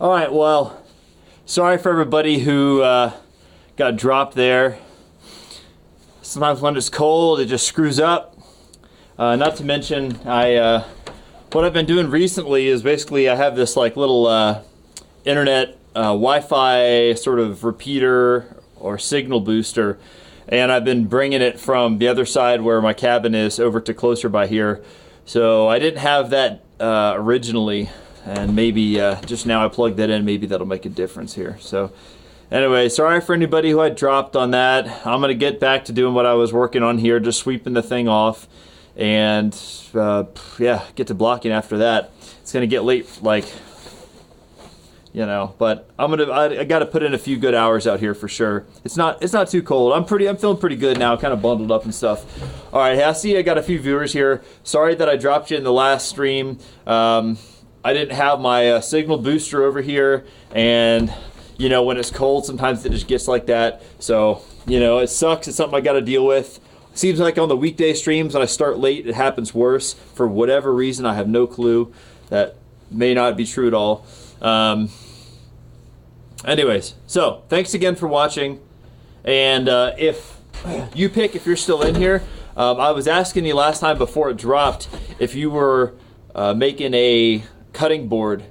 All right, well, sorry for everybody who got dropped there. Sometimes when it's cold, it just screws up. Not to mention, what I've been doing recently is basically I have this like little internet Wi-Fi sort of repeater or signal booster, and I've been bringing it from the other side where my cabin is over to closer by here. So I didn't have that originally, and maybe just now I plugged that in, maybe that'll make a difference here. So anyway, sorry for anybody who had dropped on that. I'm going to get back to doing what I was working on here, just sweeping the thing off, and yeah, get to blocking after that. It's going to get late, like, you know, but I got to put in a few good hours out here for sure. It's not too cold. I'm feeling pretty good now, kind of bundled up and stuff. All right, I see I got a few viewers here. Sorry that I dropped you in the last stream. I didn't have my signal booster over here, and you know, when it's cold, sometimes it just gets like that. So, you know, it sucks. It's something I got to deal with. Seems like on the weekday streams when I start late, it happens worse for whatever reason. I have no clue. That may not be true at all. Anyways, so thanks again for watching, and if you're still in here, I was asking you last time before it dropped if you were making a cutting board,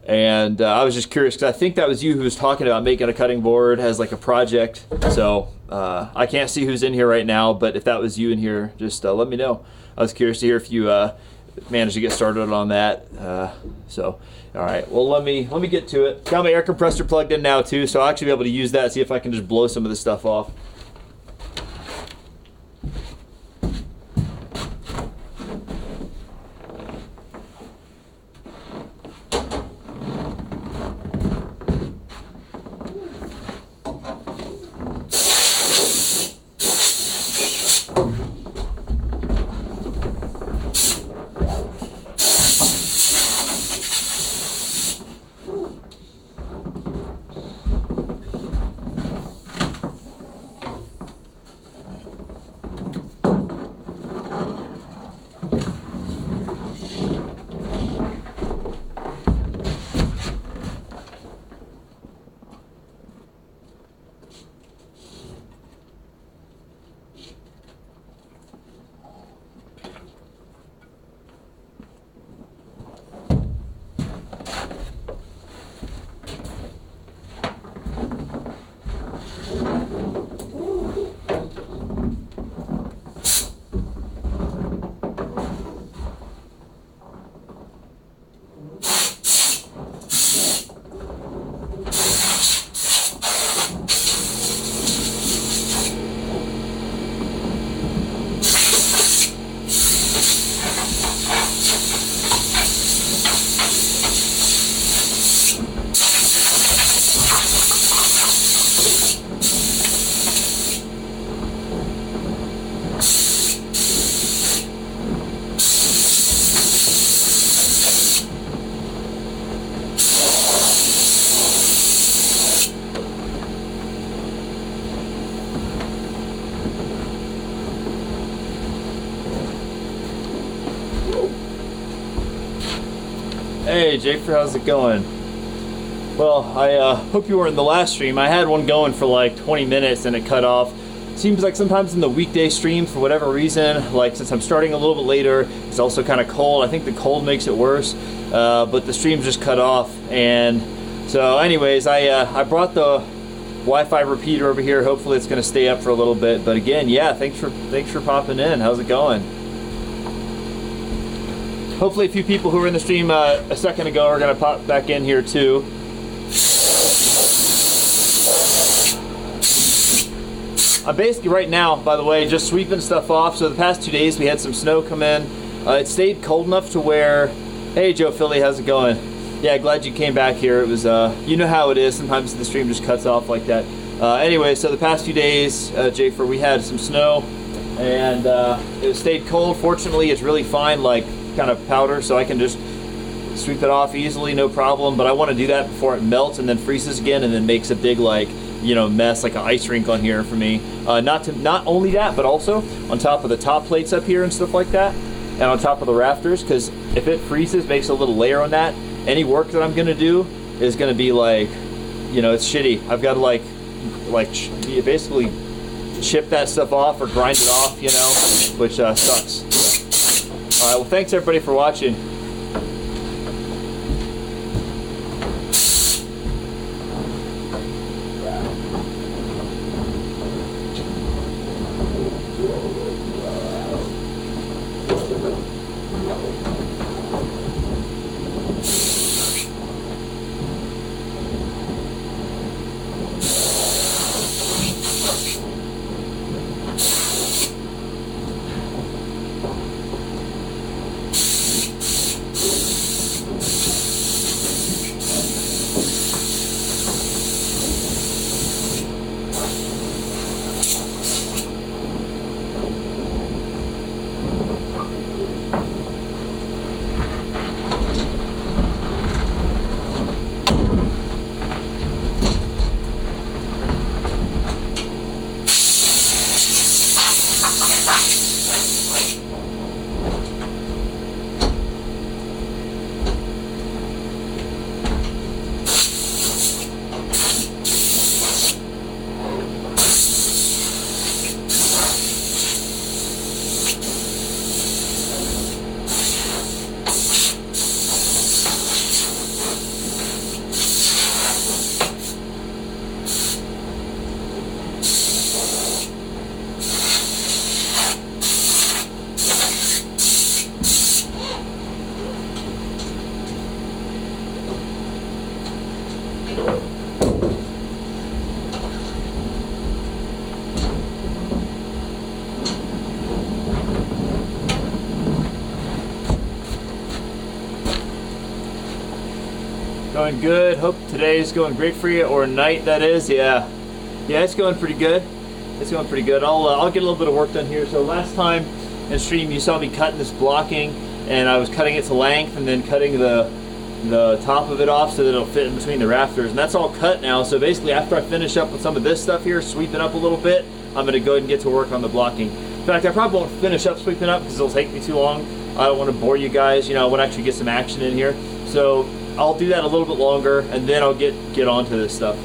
and I was just curious because I think that was you who was talking about making a cutting board as like a project. So I can't see who's in here right now, but if that was you in here, just let me know. I was curious to hear if you managed to get started on that. So all right, well, let me get to it. Got my air compressor plugged in now too, so I'll actually be able to use that, see if I can just blow some of this stuff off. Hey, Jafer, how's it going? Well, I hope you were in the last stream. I had one going for like 20 minutes and it cut off. Seems like sometimes in the weekday streams, for whatever reason, like since I'm starting a little bit later, it's also kind of cold. I think the cold makes it worse, but the streams just cut off. And so anyways, I brought the Wi-Fi repeater over here. Hopefully it's going to stay up for a little bit. But again, yeah, thanks for popping in. How's it going? Hopefully a few people who were in the stream a second ago are going to pop back in here too. I'm basically right now, by the way, just sweeping stuff off. So the past 2 days we had some snow come in. It stayed cold enough to where, hey Joe Philly, how's it going? Yeah, glad you came back here. It was, you know how it is. Sometimes the stream just cuts off like that. Anyway, so the past few days, Jafer, we had some snow, and it stayed cold. Fortunately, it's really fine, like kind of powder, so I can just sweep it off easily, no problem. But I want to do that before it melts and then freezes again, and then makes a big like, you know, mess, like an ice rink on here for me. Not only that, but also on top of the top plates up here and stuff like that, and on top of the rafters, because if it freezes, makes a little layer on that, any work that I'm gonna do is gonna be like, you know, it's shitty. I've got to like basically chip that stuff off or grind it off, you know, which sucks. All right, well, thanks everybody for watching. Going good. Hope today's going great for you, or night that is. Yeah, it's going pretty good. It's going pretty good. I'll get a little bit of work done here. So last time in stream you saw me cutting this blocking, and I was cutting it to length and then cutting the top of it off so that it'll fit in between the rafters, and that's all cut now. So basically after I finish up with some of this stuff here, sweep it up a little bit, I'm going to go ahead and get to work on the blocking. In fact, I probably won't finish up sweeping up because it'll take me too long. I don't want to bore you guys, you know, I want to actually get some action in here. So I'll do that a little bit longer, and then I'll get onto this stuff.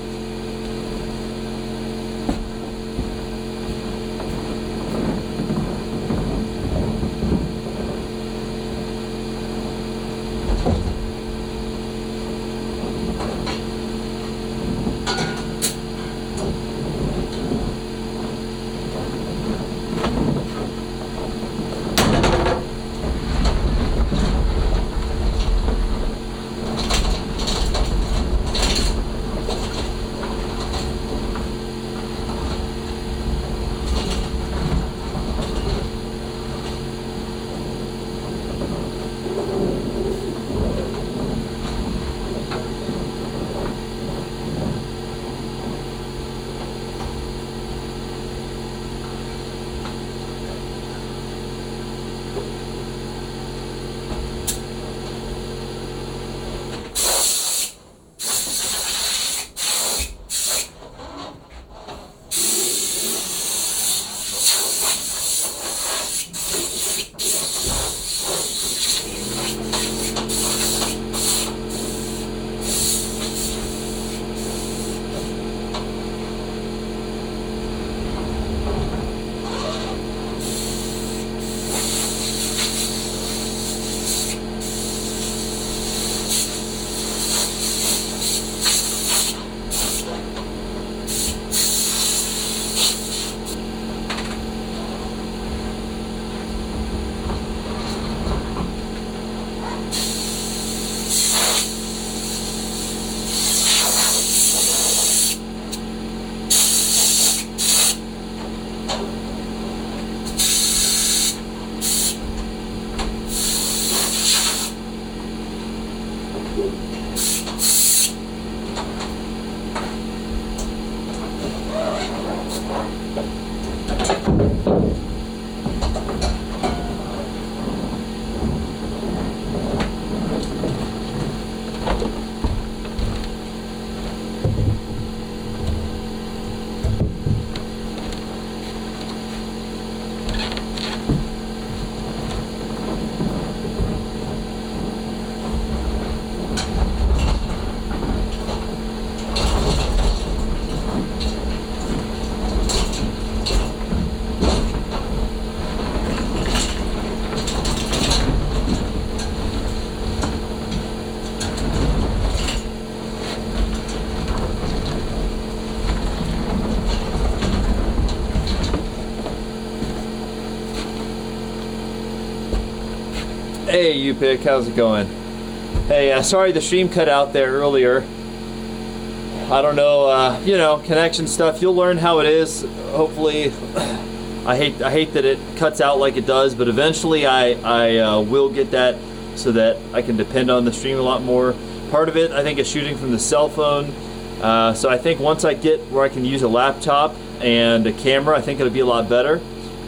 Hey, UPick, how's it going? Hey, sorry the stream cut out there earlier. I don't know, you know, connection stuff. You'll learn how it is. Hopefully, I hate that it cuts out like it does, but eventually I will get that so that I can depend on the stream a lot more. Part of it, I think, is shooting from the cell phone. So I think once I get where I can use a laptop and a camera, I think it'll be a lot better.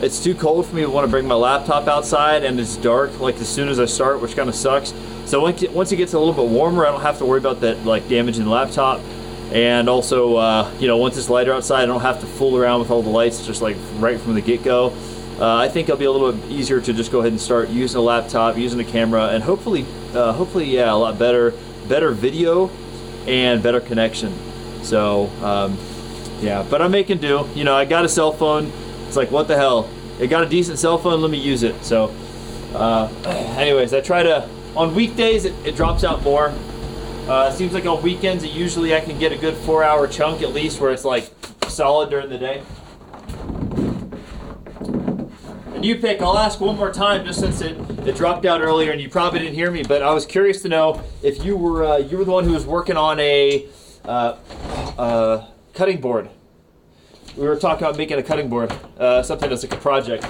It's too cold for me to want to bring my laptop outside, and it's dark like as soon as I start, which kind of sucks. So once it gets a little bit warmer, I don't have to worry about that, like, damaging the laptop. And also, you know, once it's lighter outside, I don't have to fool around with all the lights just like right from the get-go. I think it'll be a little bit easier to just go ahead and start using a laptop, using a camera, and hopefully, yeah, a lot better video and better connection. So, yeah, but I'm making do. You know, I got a cell phone. It's like, what the hell? I got a decent cell phone, let me use it. So, anyways, I try to, on weekdays, it drops out more. It seems like on weekends, usually I can get a good 4-hour chunk at least where it's like solid during the day. And UPick, I'll ask one more time just since it dropped out earlier and you probably didn't hear me, but I was curious to know if you were the one who was working on a cutting board. We were talking about making a cutting board, something that's like a project.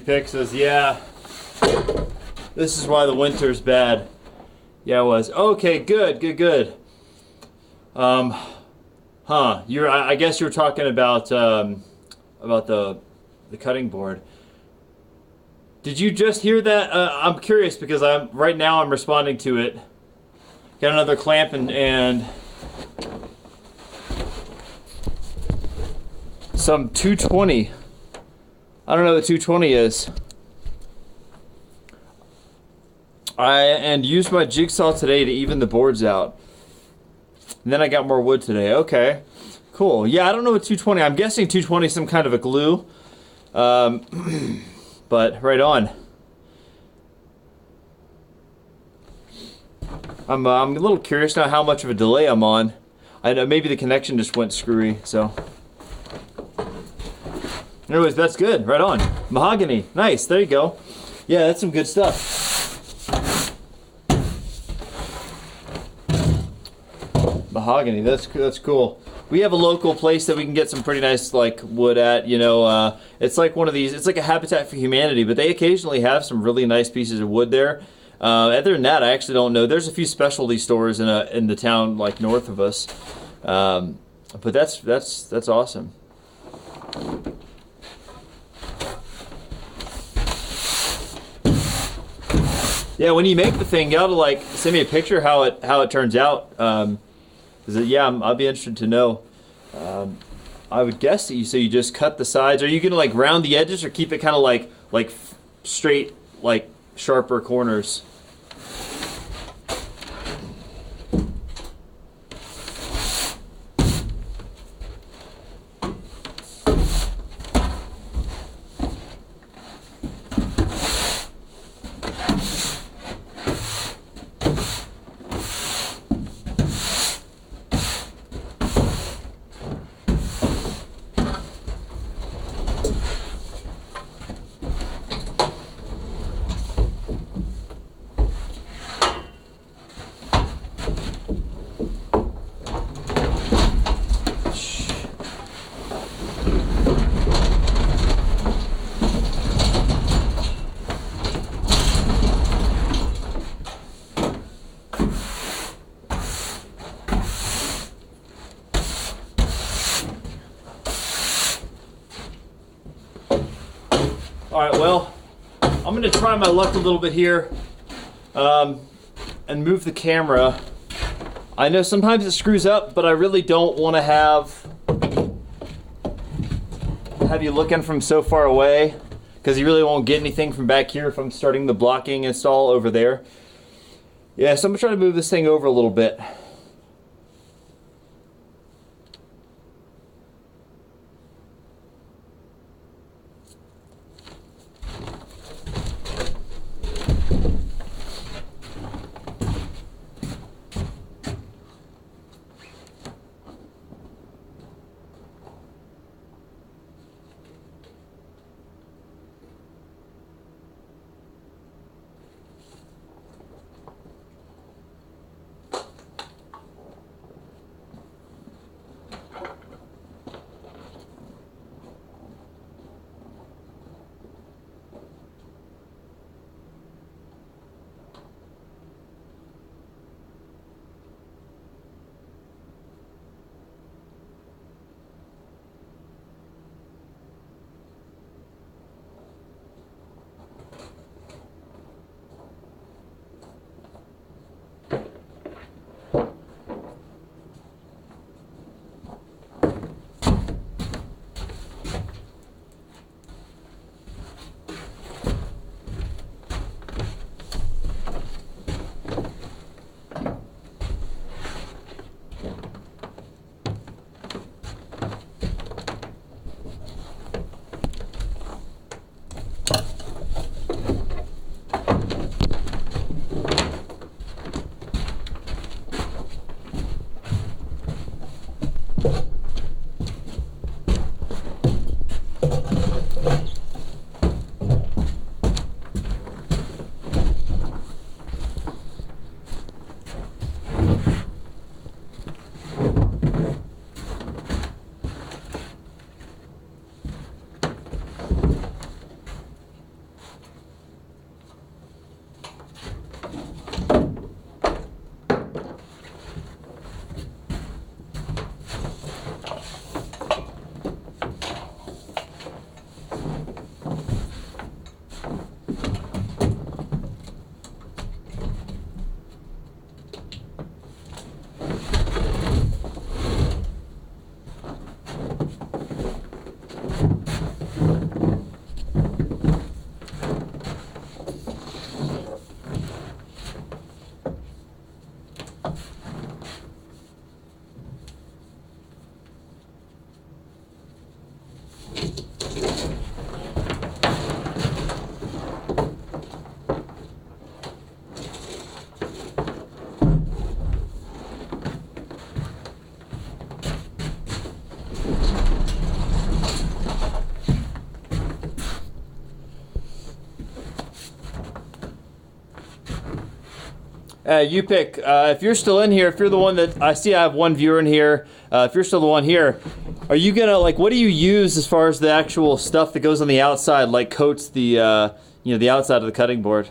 Pick says, yeah, this is why the winter's bad. Yeah, it was. Okay, good. I guess you were talking about the cutting board. Did you just hear that? I'm curious because right now I'm responding to it. Got another clamp and some 220. I don't know what 220 is. And used my jigsaw today to even the boards out. And then I got more wood today. Okay, cool. Yeah, I don't know what 220. I'm guessing 220 is some kind of a glue. But right on. I'm a little curious now how much of a delay I'm on. I know maybe the connection just went screwy. So. Anyways, that's good. Right on. Mahogany. Nice. There you go. Yeah, that's some good stuff. Mahogany. That's cool. We have a local place that we can get some pretty nice like wood at. You know, it's like one of these. It's like a Habitat for Humanity, but they occasionally have some really nice pieces of wood there. Other than that, I actually don't know. There's a few specialty stores in the town like north of us, but that's awesome. Yeah, when you make the thing, you gotta like send me a picture how it turns out. I'll be interested to know. I would guess that you just cut the sides. Are you gonna like round the edges or keep it kind of like straight, like sharper corners? All right, well, I'm gonna try my luck a little bit here and move the camera. I know sometimes it screws up, but I really don't want to have you looking from so far away, because you really won't get anything from back here if I'm starting the blocking install over there. Yeah, so I'm gonna try to move this thing over a little bit. You pick. If you're still in here, if you're the one that I see, I have one viewer in here. If you're still the one here, are you gonna like? What do you use as far as the actual stuff that goes on the outside, like coats the the outside of the cutting board?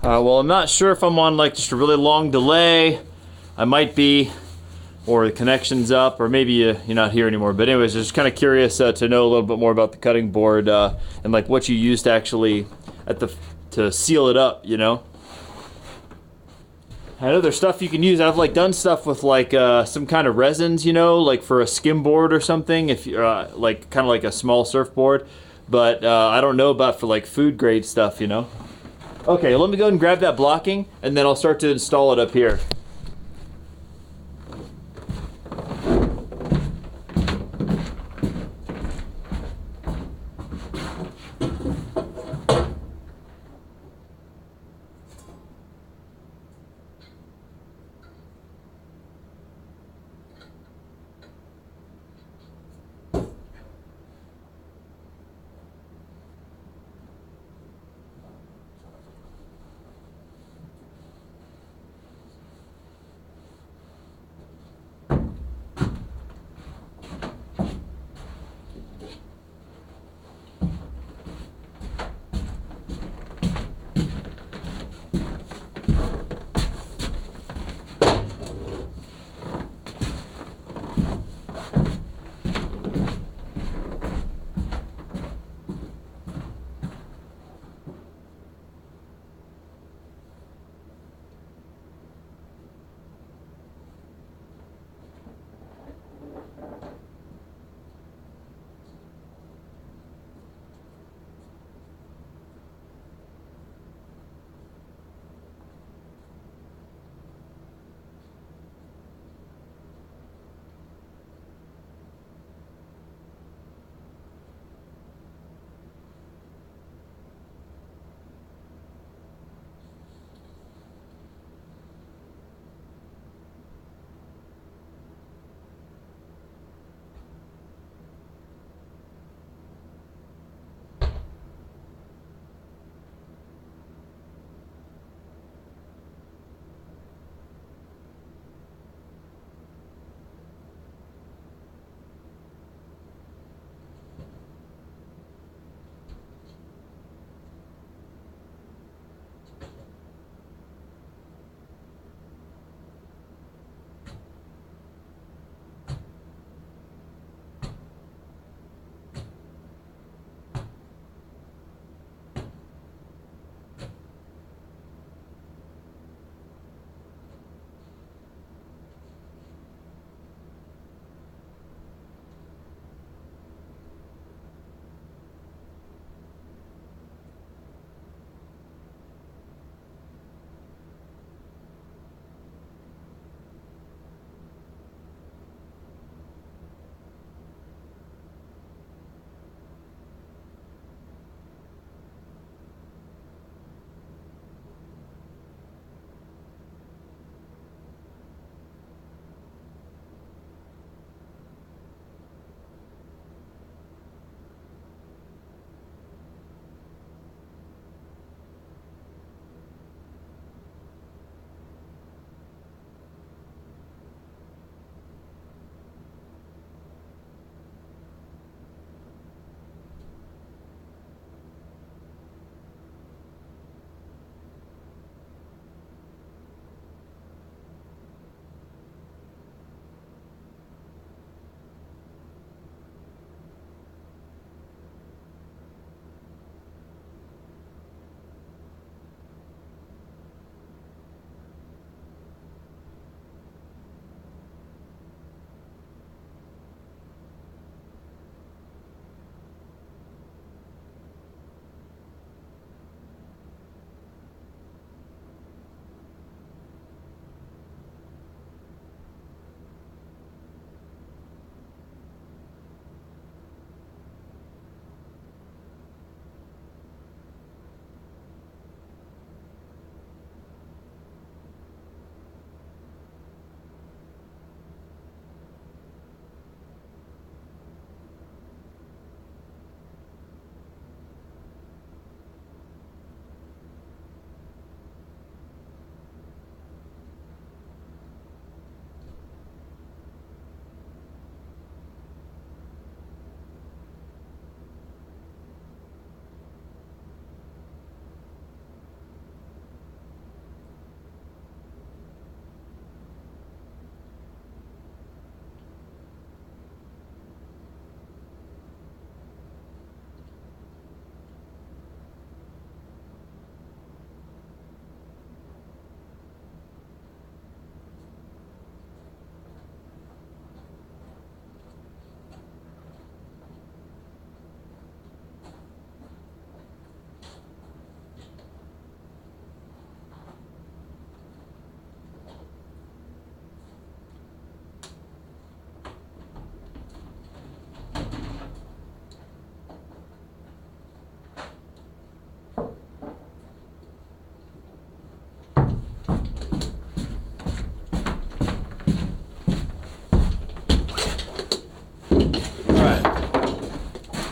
Well, I'm not sure if I'm on like just a really long delay. I might be. or the connection's up, or maybe you're not here anymore. But anyways, just kind of curious to know a little bit more about the cutting board and like what you used to actually to seal it up, you know. I know there's stuff you can use. I've like done stuff with like some kind of resins, you know, like for a skim board or something, if you're like kind of like a small surfboard. But I don't know about for like food grade stuff, you know. Okay, let me go ahead and grab that blocking, and then I'll start to install it up here.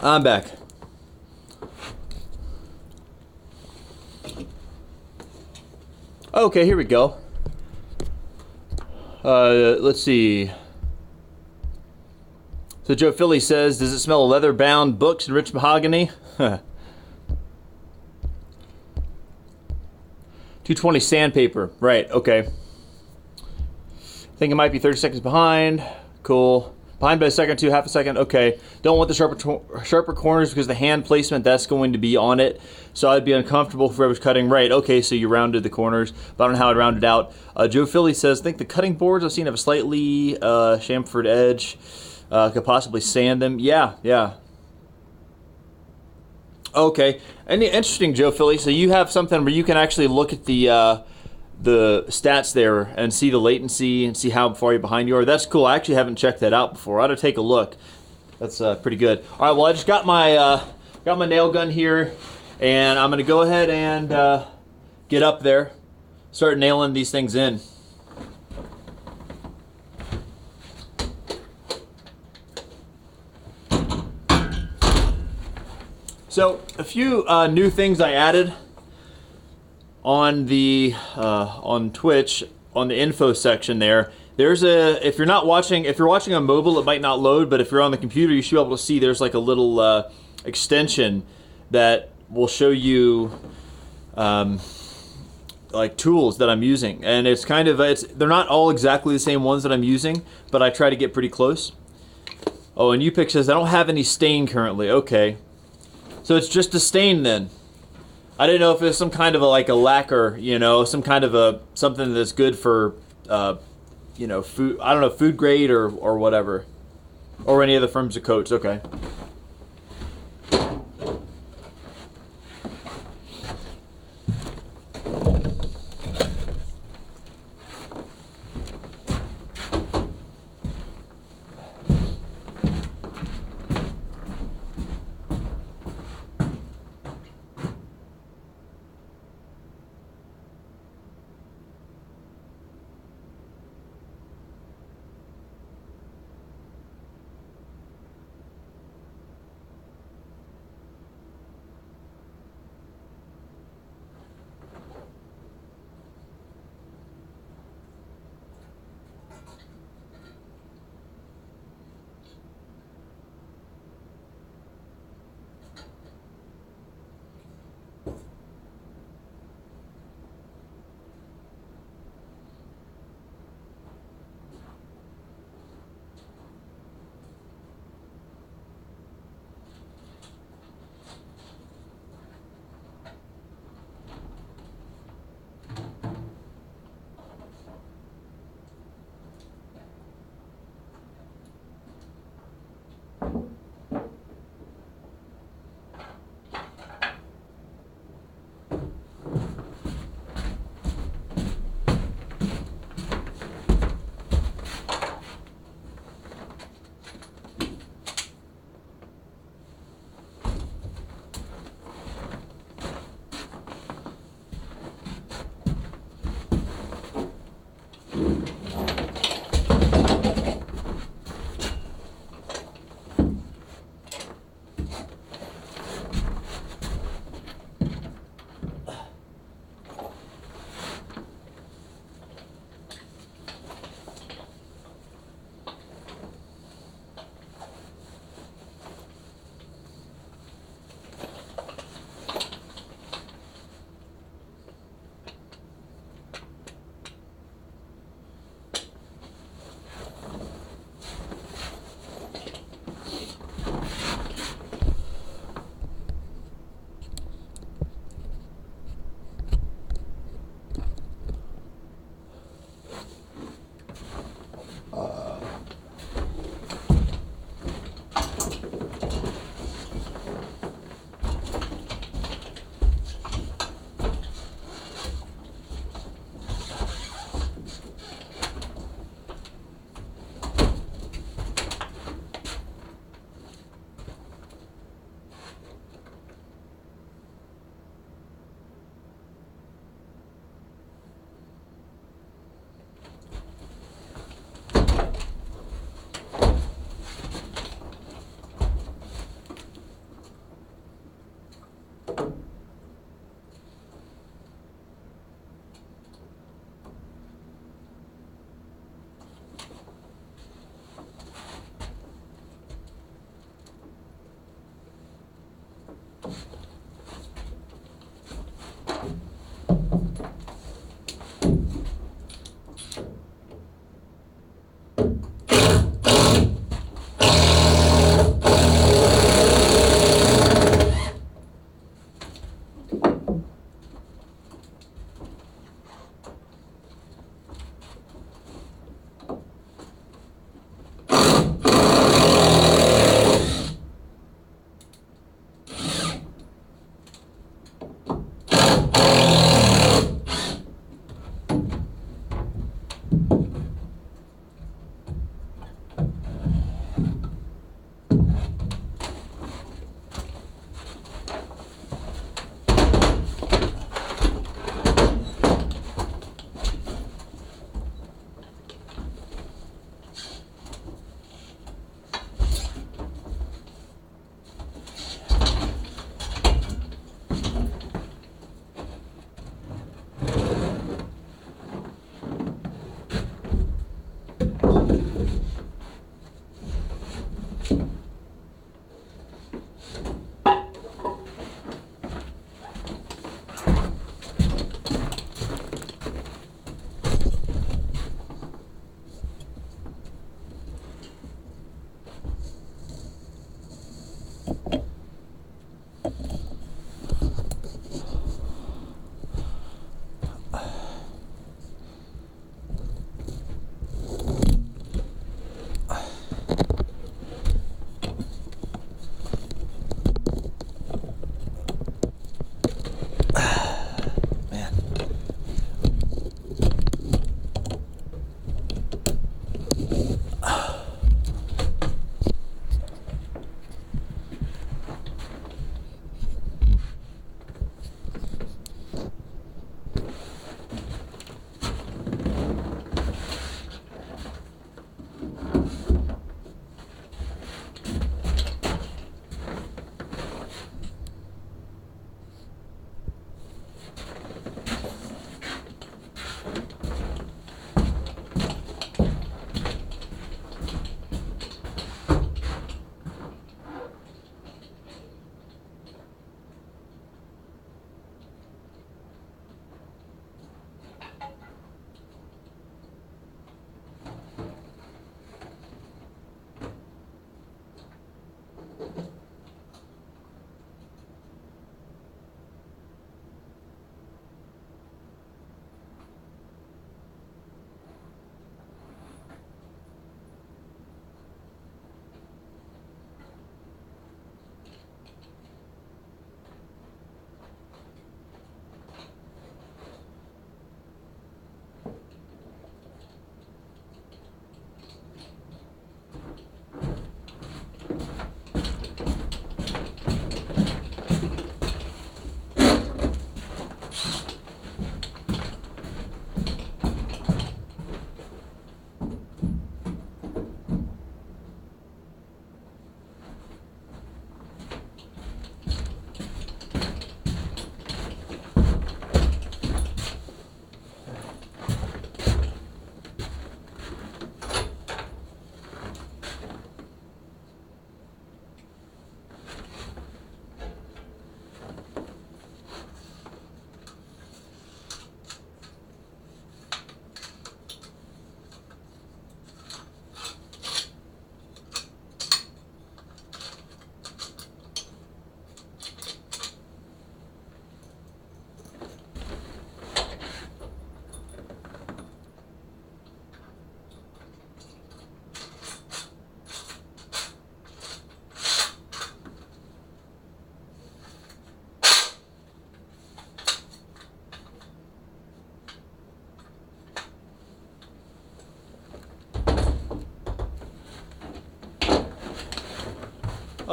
I'm back. Okay, here we go. Let's see. So Joe Philly says, does it smell of leather-bound books and rich mahogany? 220 sandpaper. Right, okay. I think it might be 30 seconds behind. Cool. Behind by a second, two, half a second. Okay. Don't want the sharper corners because the hand placement, that's going to be on it. So I'd be uncomfortable if I was cutting. Right. Okay, so you rounded the corners, but I don't know how I'd round it out. Joe Philly says, I think the cutting boards I've seen have a slightly chamfered edge. Could possibly sand them. Yeah, yeah. Okay. And interesting, Joe Philly. So you have something where you can actually look at the stats there and see the latency and see how far behind you are. That's cool. I actually haven't checked that out before. I ought to take a look. That's pretty good. All right. Well, I just got my nail gun here, and I'm gonna go ahead and get up there, start nailing these things in. So a few new things I added on the on Twitch on the info section there. There's if you're watching on mobile, it might not load, but if you're on the computer, you should be able to see there's like a little extension that will show you like tools that I'm using, and it's kind of they're not all exactly the same ones that I'm using, but I try to get pretty close. Oh, and UPIC says I don't have any stain currently. Okay, so it's just a stain then. I didn't know if it's some kind of a lacquer, some kind of something that's good for, food. I don't know, food grade or whatever, or any other firms of coats. Okay.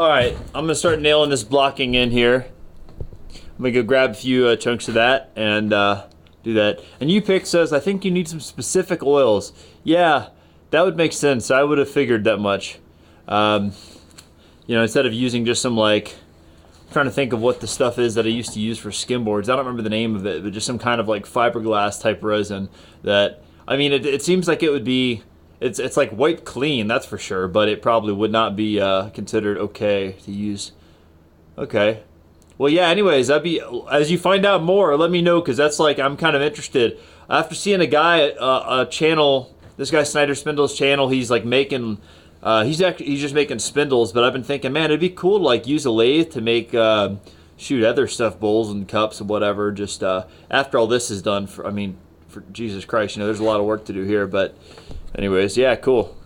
Alright, I'm gonna start nailing this blocking in here. I'm gonna go grab a few chunks of that and do that. And UPIC says, I think you need some specific oils. Yeah, that would make sense. I would have figured that much. You know, instead of using just some like, I'm trying to think of what the stuff is that I used to use for skimboards. I don't remember the name of it, but just some kind of like fiberglass type resin that, I mean, it seems like it would be, it's like wiped clean, that's for sure, but it probably would not be considered okay to use. Okay. Well, yeah, anyways, that'd be, as you find out more, let me know, because that's like, I'm kind of interested. After seeing a guy, a channel, this guy Snyder Spindles channel, he's like making, he's just making spindles, but I've been thinking, man, it'd be cool to like use a lathe to make, shoot, other stuff, bowls and cups and whatever, just after all this is done, for Jesus Christ, you know, there's a lot of work to do here, but anyways, yeah, cool.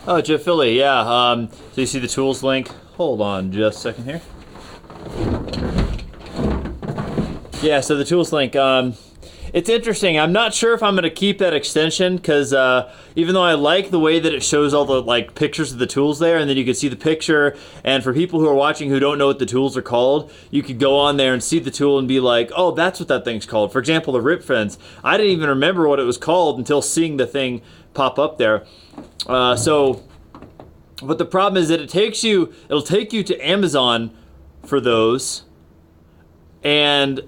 Oh, Jeff Philly, yeah. So you see the tools link? Hold on just a second here. Yeah, so the tools link, it's interesting. I'm not sure if I'm going to keep that extension, because even though I like the way that it shows all the like pictures of the tools there, and then you can see the picture, and for people who are watching who don't know what the tools are called, you could go on there and see the tool and be like, oh, that's what that thing's called. For example, the rip fence. I didn't even remember what it was called until seeing the thing pop up there. But the problem is that it'll take you to Amazon for those, and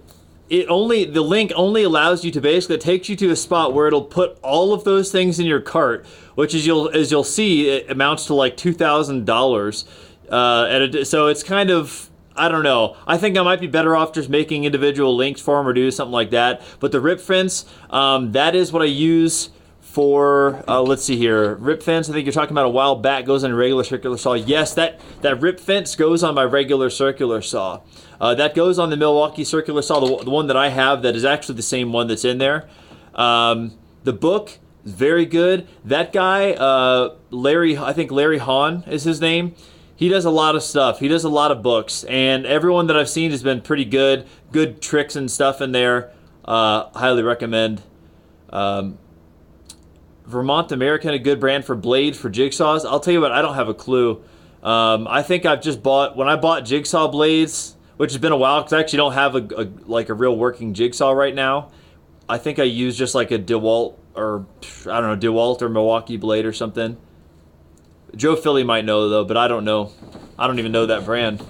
the link only allows you to basically, it takes you to a spot where it'll put all of those things in your cart, which as you'll see, it amounts to like $2,000. So it's kind of, I don't know. I think I might be better off just making individual links for them or do something like that. But the rip fence, that is what I use for, let's see here, rip fence, I think you're talking about a while back, goes on a regular circular saw. Yes, that rip fence goes on my regular circular saw. That goes on the Milwaukee circular saw, the one that I have that is actually the same one that's in there. The book is very good. That guy, I think Larry Hahn is his name. He does a lot of stuff. He does a lot of books, and everyone that I've seen has been pretty good. Good tricks and stuff in there. Highly recommend. Vermont American, a good brand for blades for jigsaws. I'll tell you what, I don't have a clue. I think I've just when I bought jigsaw blades, which has been a while because I actually don't have a real working jigsaw right now. I think I use just like a DeWalt or Milwaukee blade or something. Joe Philly might know though, but I don't know. I don't even know that brand.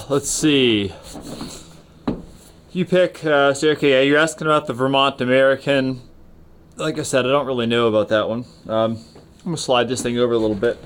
Let's see. You pick, so okay, yeah, you're asking about the Vermont American. Like I said, I don't really know about that one. I'm gonna slide this thing over a little bit.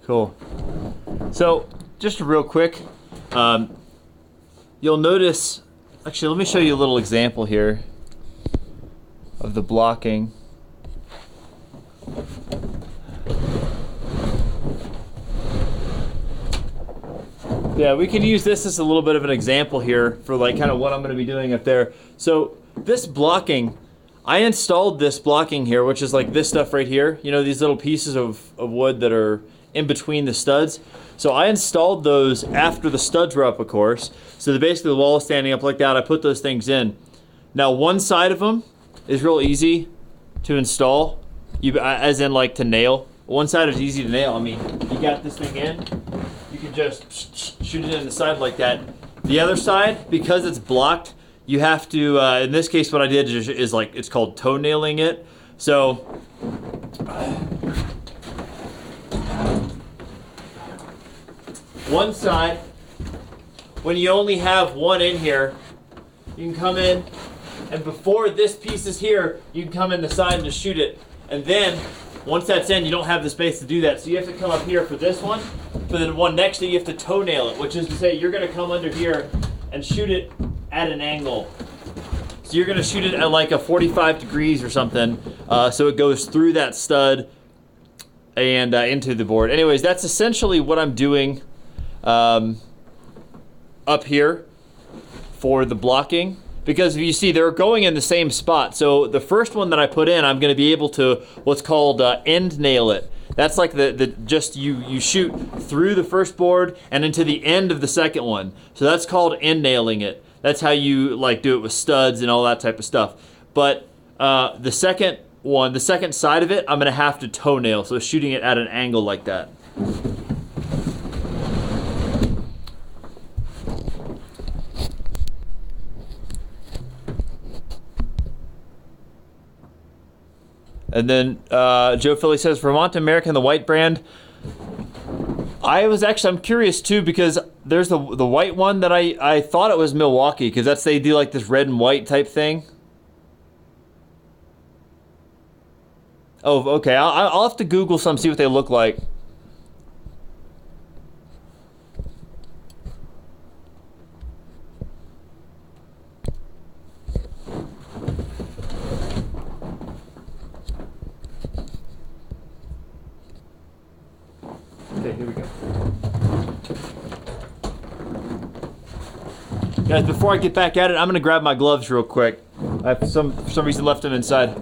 Cool. So, just real quick, you'll notice, actually, let me show you a little example here of the blocking. Yeah, we can use this as a little bit of an example here for like kind of what I'm going to be doing up there. So this blocking, I installed this blocking here, which is like this stuff right here. You know, these little pieces of wood that are in between the studs. So I installed those after the studs were up, of course. So basically the wall is standing up like that. I put those things in. Now one side of them is real easy to install, as in like to nail. One side is easy to nail. I mean, you got this thing in, you can just shoot it in the side like that. The other side, because it's blocked, you have to, in this case what I did is like, it's called toe nailing it. So, one side, when you only have one in here, you can come in, and before this piece is here, you can come in the side and just shoot it. And then, once that's in, you don't have the space to do that. So you have to come up here for this one. For the one next to you, you have to toe nail it, which is to say you're going to come under here and shoot it at an angle. So you're going to shoot it at like a 45 degrees or something, so it goes through that stud and into the board. Anyways, that's essentially what I'm doing up here for the blocking, because if you see they're going in the same spot. So the first one that I put in, I'm going to be able to what's called end nail it. That's like just you shoot through the first board and into the end of the second one. So that's called end nailing it. That's how you like do it with studs and all that type of stuff. But the second one, the second side of it, I'm going to have to toe nail. So shooting it at an angle like that. And then Joe Philly says, Vermont American, the white brand. I'm curious too, because there's the white one that I thought it was Milwaukee, because they do like this red and white type thing. Oh, okay. I'll have to Google some, see what they look like. Okay, here we go. Guys, before I get back at it, I'm gonna grab my gloves real quick. I have for some reason left them inside.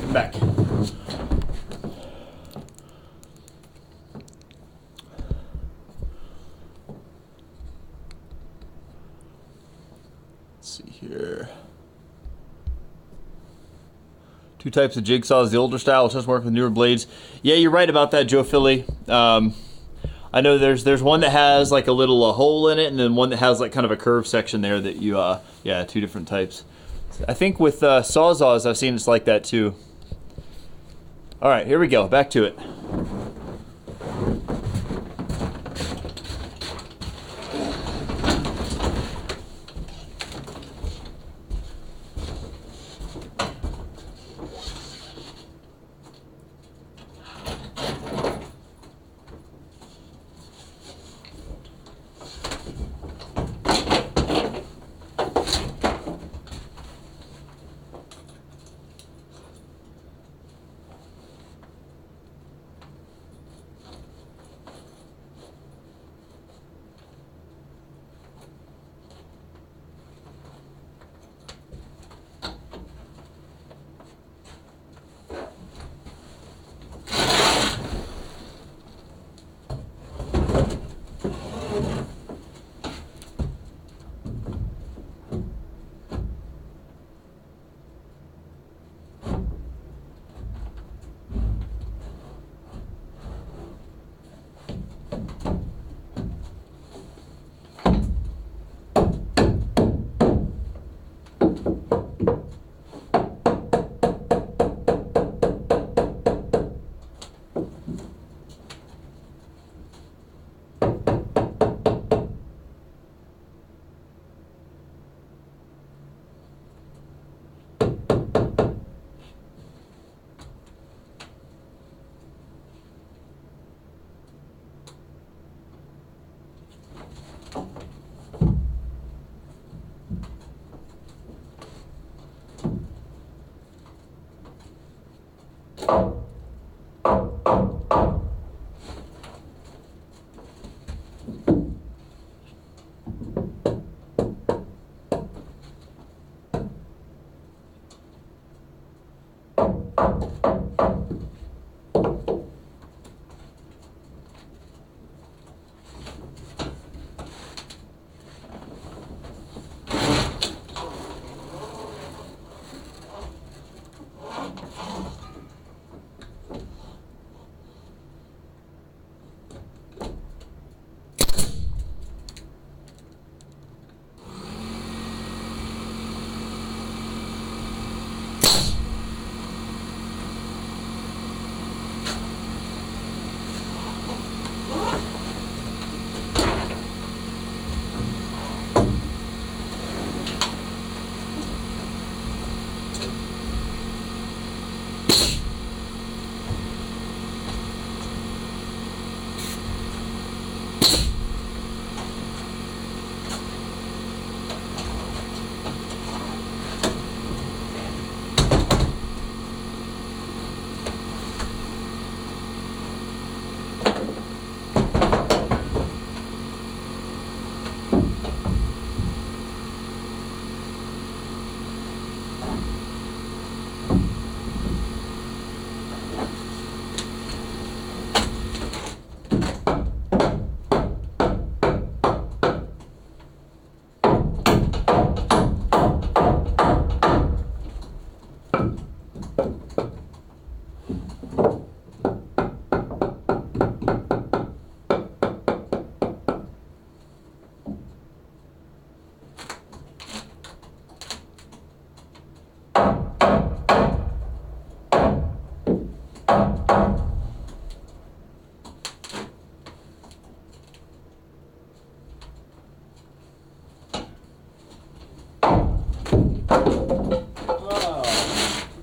Come back. Let's see here. 2 types of jigsaws. The older style, which doesn't work with newer blades. Yeah, you're right about that, Joe Philly. I know there's one that has like a little hole in it, and then one that has like kind of a curved section there that you, yeah, 2 different types. I think with Sawzalls, I've seen it's like that too. All right, here we go. Back to it.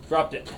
Dropped it.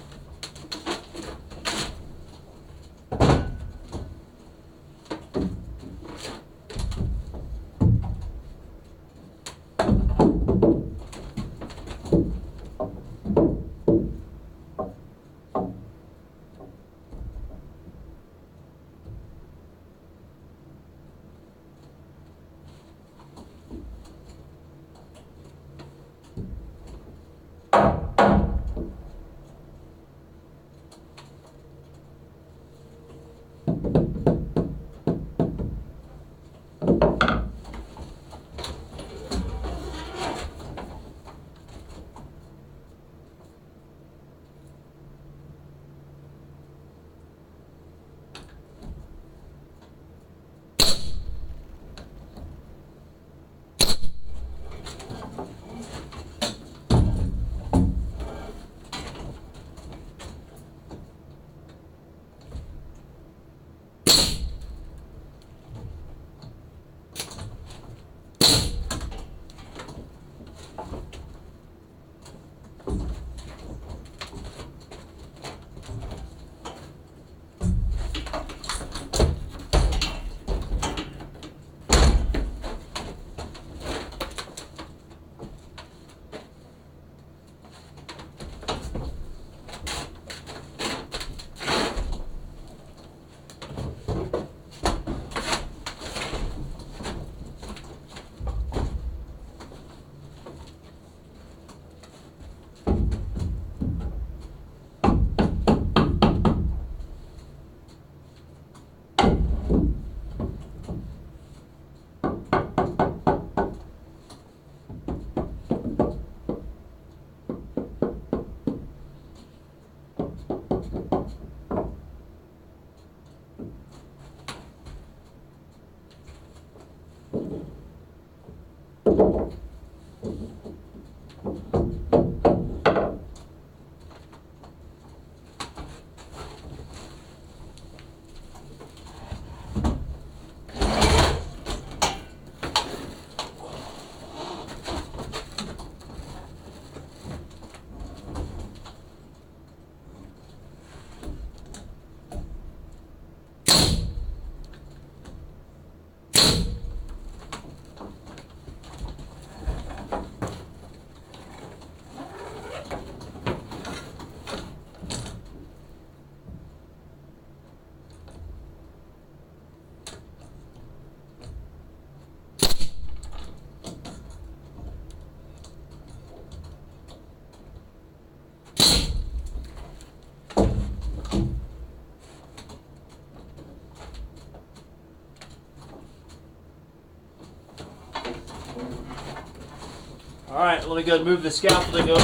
All right, let me go move the scaffolding over.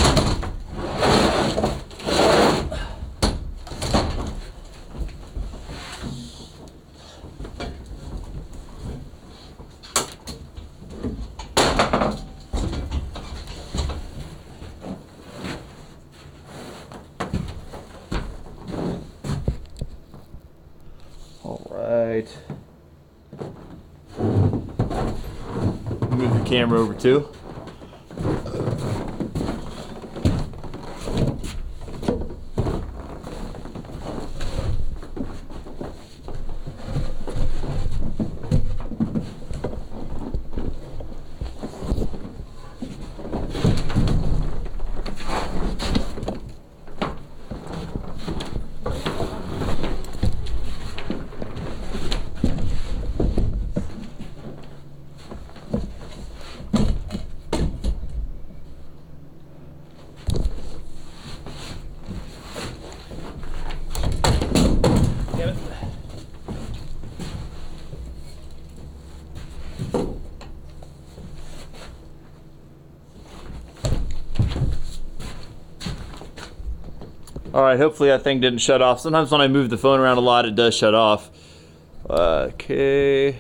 All right. Move the camera over too. Alright, hopefully that thing didn't shut off. Sometimes when I move the phone around a lot, it does shut off. Okay.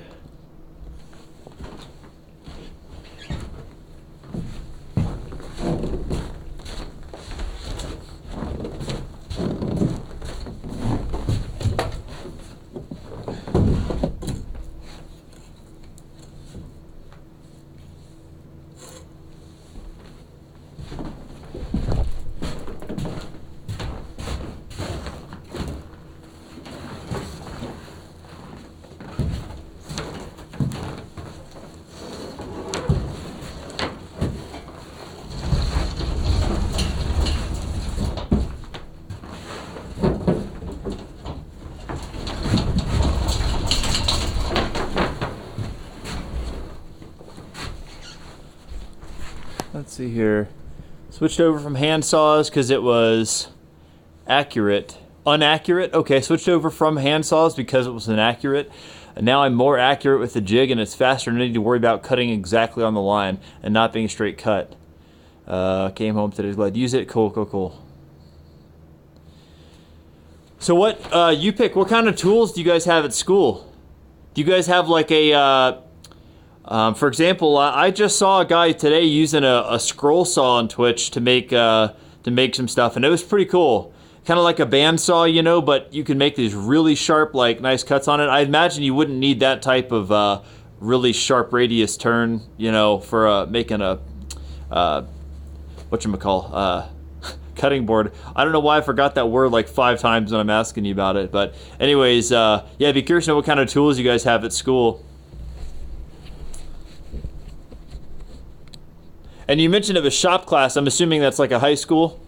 Let's see here. Switched over from hand saws because it was inaccurate. Okay, switched over from hand saws because it was inaccurate. And now I'm more accurate with the jig and it's faster and I need to worry about cutting exactly on the line and not being a straight cut. Came home today, glad to use it. Cool. So what, you pick, what kind of tools do you guys have at school? Do you guys have like a, for example, I just saw a guy today using a scroll saw on Twitch to make some stuff, and it was pretty cool. Kind of like a bandsaw, you know, but you can make these really sharp, like nice cuts on it. I imagine you wouldn't need that type of really sharp radius turn, you know, for making a whatchamacall, cutting board. I don't know why I forgot that word like 5 times when I'm asking you about it, but anyways, yeah, I'd be curious to know what kind of tools you guys have at school. And you mentioned it was shop class. I'm assuming that's like a high school.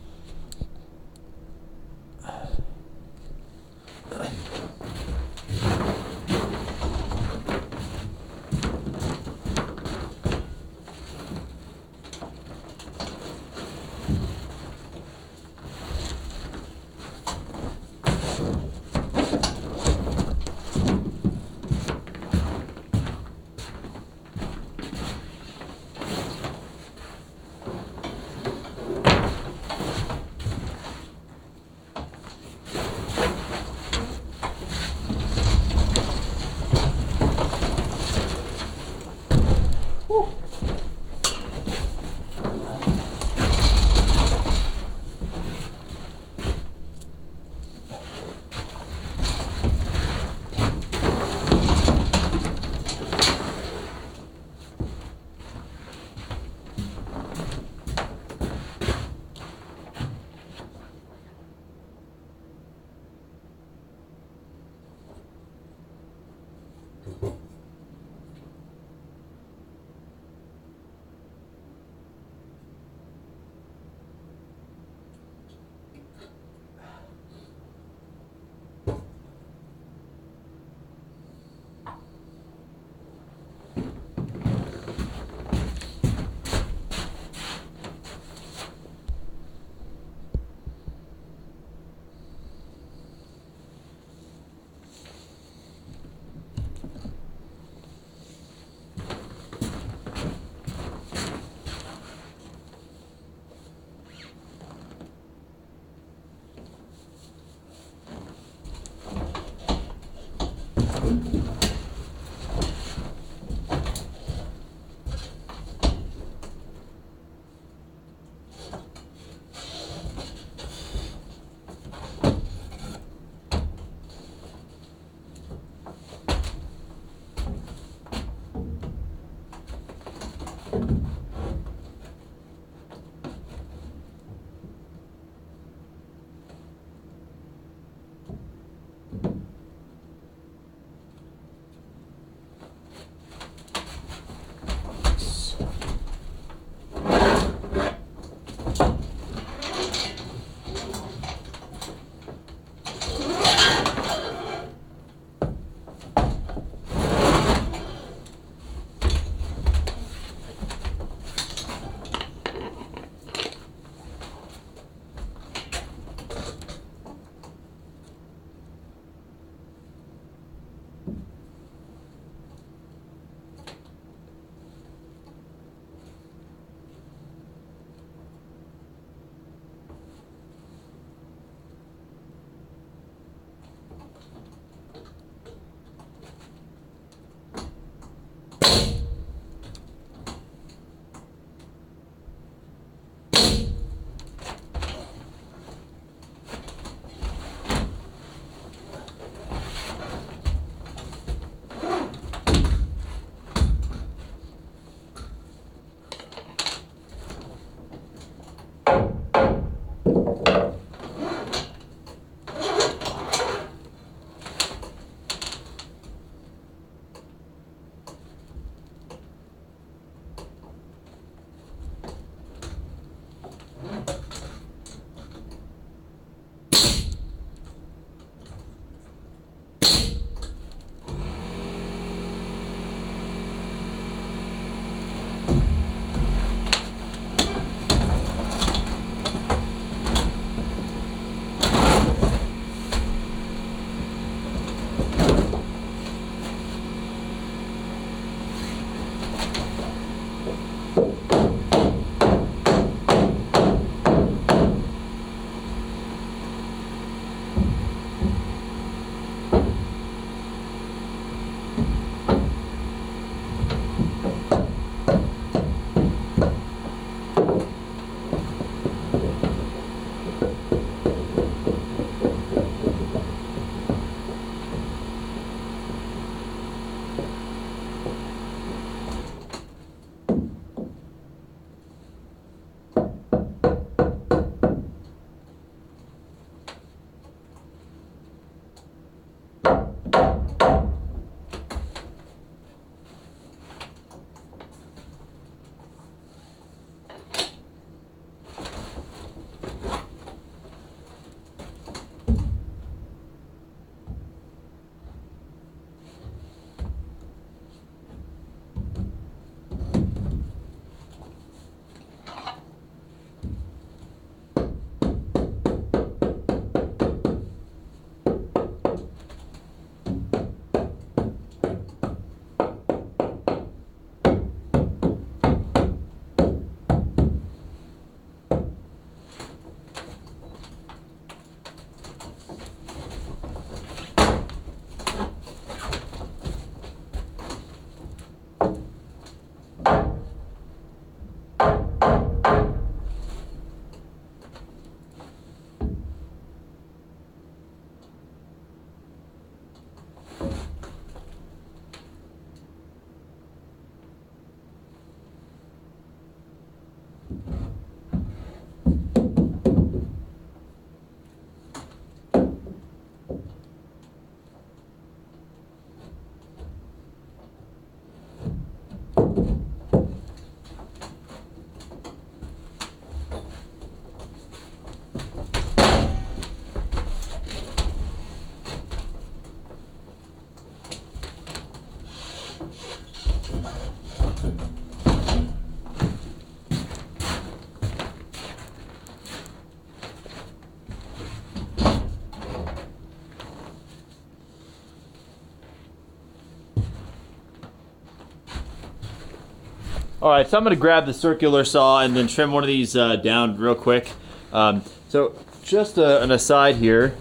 All right, so I'm gonna grab the circular saw and then trim one of these down real quick. So just an aside here.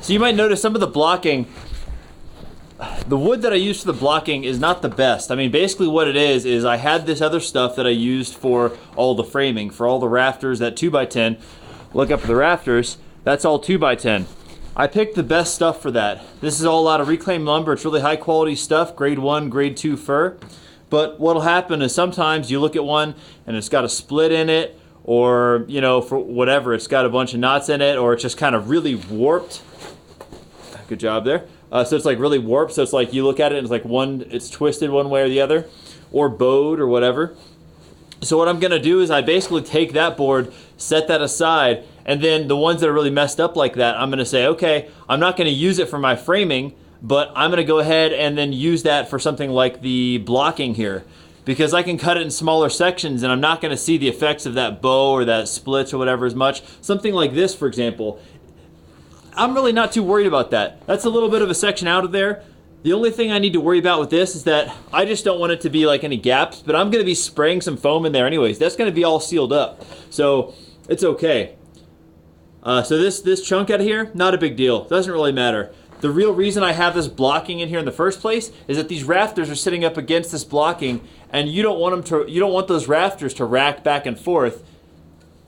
So you might notice some of the blocking, the wood that I used for the blocking is not the best. I mean, basically what it is I had this other stuff that I used for all the framing, for all the rafters, that 2x10. Look up at the rafters, that's all 2x10. I picked the best stuff for that. This is all out of reclaimed lumber. It's really high quality stuff, grade 1, grade 2 fir. But what'll happen is sometimes you look at one and it's got a split in it, or, you know, for whatever, it's got a bunch of knots in it, or it's just kind of really warped. Good job there. So it's like really warped, so it's like you look at it and it's like it's twisted one way or the other, or bowed or whatever. So what I'm gonna do is I basically take that board, set that aside, and then the ones that are really messed up like that, I'm gonna say, okay, I'm not gonna use it for my framing, but I'm gonna go ahead and then use that for something like the blocking here, because I can cut it in smaller sections and I'm not gonna see the effects of that bow or that splits or whatever as much. Something like this, for example, I'm really not too worried about that. That's a little bit of a section out of there. The only thing I need to worry about with this is that I just don't want it to be like any gaps, but I'm gonna be spraying some foam in there anyways. That's gonna be all sealed up, so it's okay. So this chunk out of here, not a big deal. Doesn't really matter. The real reason I have this blocking in here in the first place is that these rafters are sitting up against this blocking, and you don't want those rafters to rack back and forth.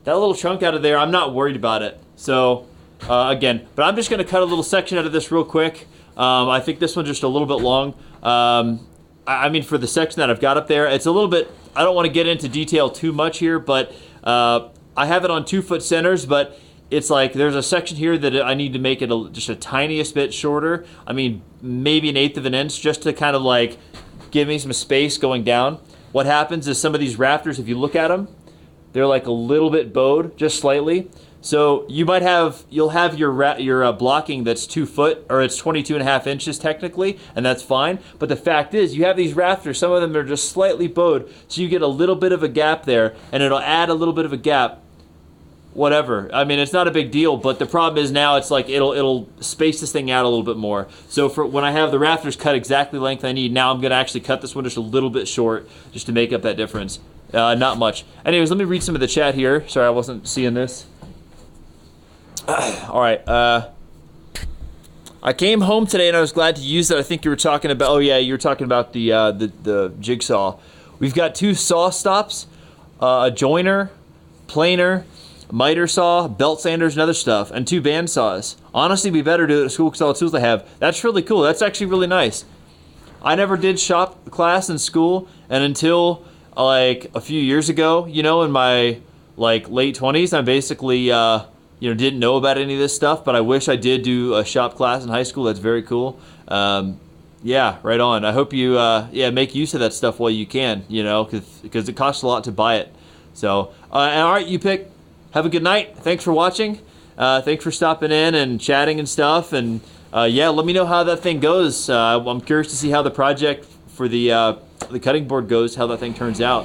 That little chunk out of there, I'm not worried about it. So again, but I'm just gonna cut a little section out of this real quick. I think this one's just a little bit long. I mean, for the section that I've got up there, it's a little bit, I don't want to get into detail too much here, but I have it on 2-foot centers, but it's like there's a section here that I need to make it just a tiniest bit shorter. I mean, maybe 1/8 of an inch, just to kind of like give me some space going down. What happens is some of these rafters, if you look at them, they're like a little bit bowed, just slightly. So you'll have your blocking that's 2 foot, or it's 22.5 inches technically, and that's fine. But the fact is, you have these rafters, some of them are just slightly bowed, so you get a little bit of a gap there, and it'll add a little bit of a gap. Whatever. I mean, it's not a big deal, but the problem is now it's like it'll space this thing out a little bit more. So for when I have the rafters cut exactly the length I need, now I'm gonna actually cut this one just a little bit short, just to make up that difference. Not much. Anyways, let me read some of the chat here. Sorry, I wasn't seeing this. All right. I came home today and I was glad to use it. I think you were talking about. Oh yeah, you were talking about the jigsaw. We've got 2 saw stops, a joiner, planer, miter saw, belt sanders, and other stuff, and 2 band saws. Honestly, we better do it at school because all the tools they have. That's really cool. That's actually really nice. I never did shop class in school, and until like a few years ago, you know, in my like late 20s, I basically didn't know about any of this stuff, but I wish I did do a shop class in high school. That's very cool. Yeah, right on. I hope you make use of that stuff while you can, you know, because it costs a lot to buy it. So, and all right, you pick. Have a good night. Thanks for watching. Thanks for stopping in and chatting and stuff. And yeah, let me know how that thing goes. I'm curious to see how the project for the cutting board goes, how that thing turns out.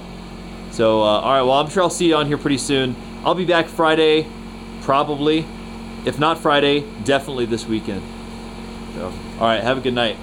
So, all right, well, I'm sure I'll see you on here pretty soon. I'll be back Friday, probably. If not Friday, definitely this weekend. So, all right, have a good night.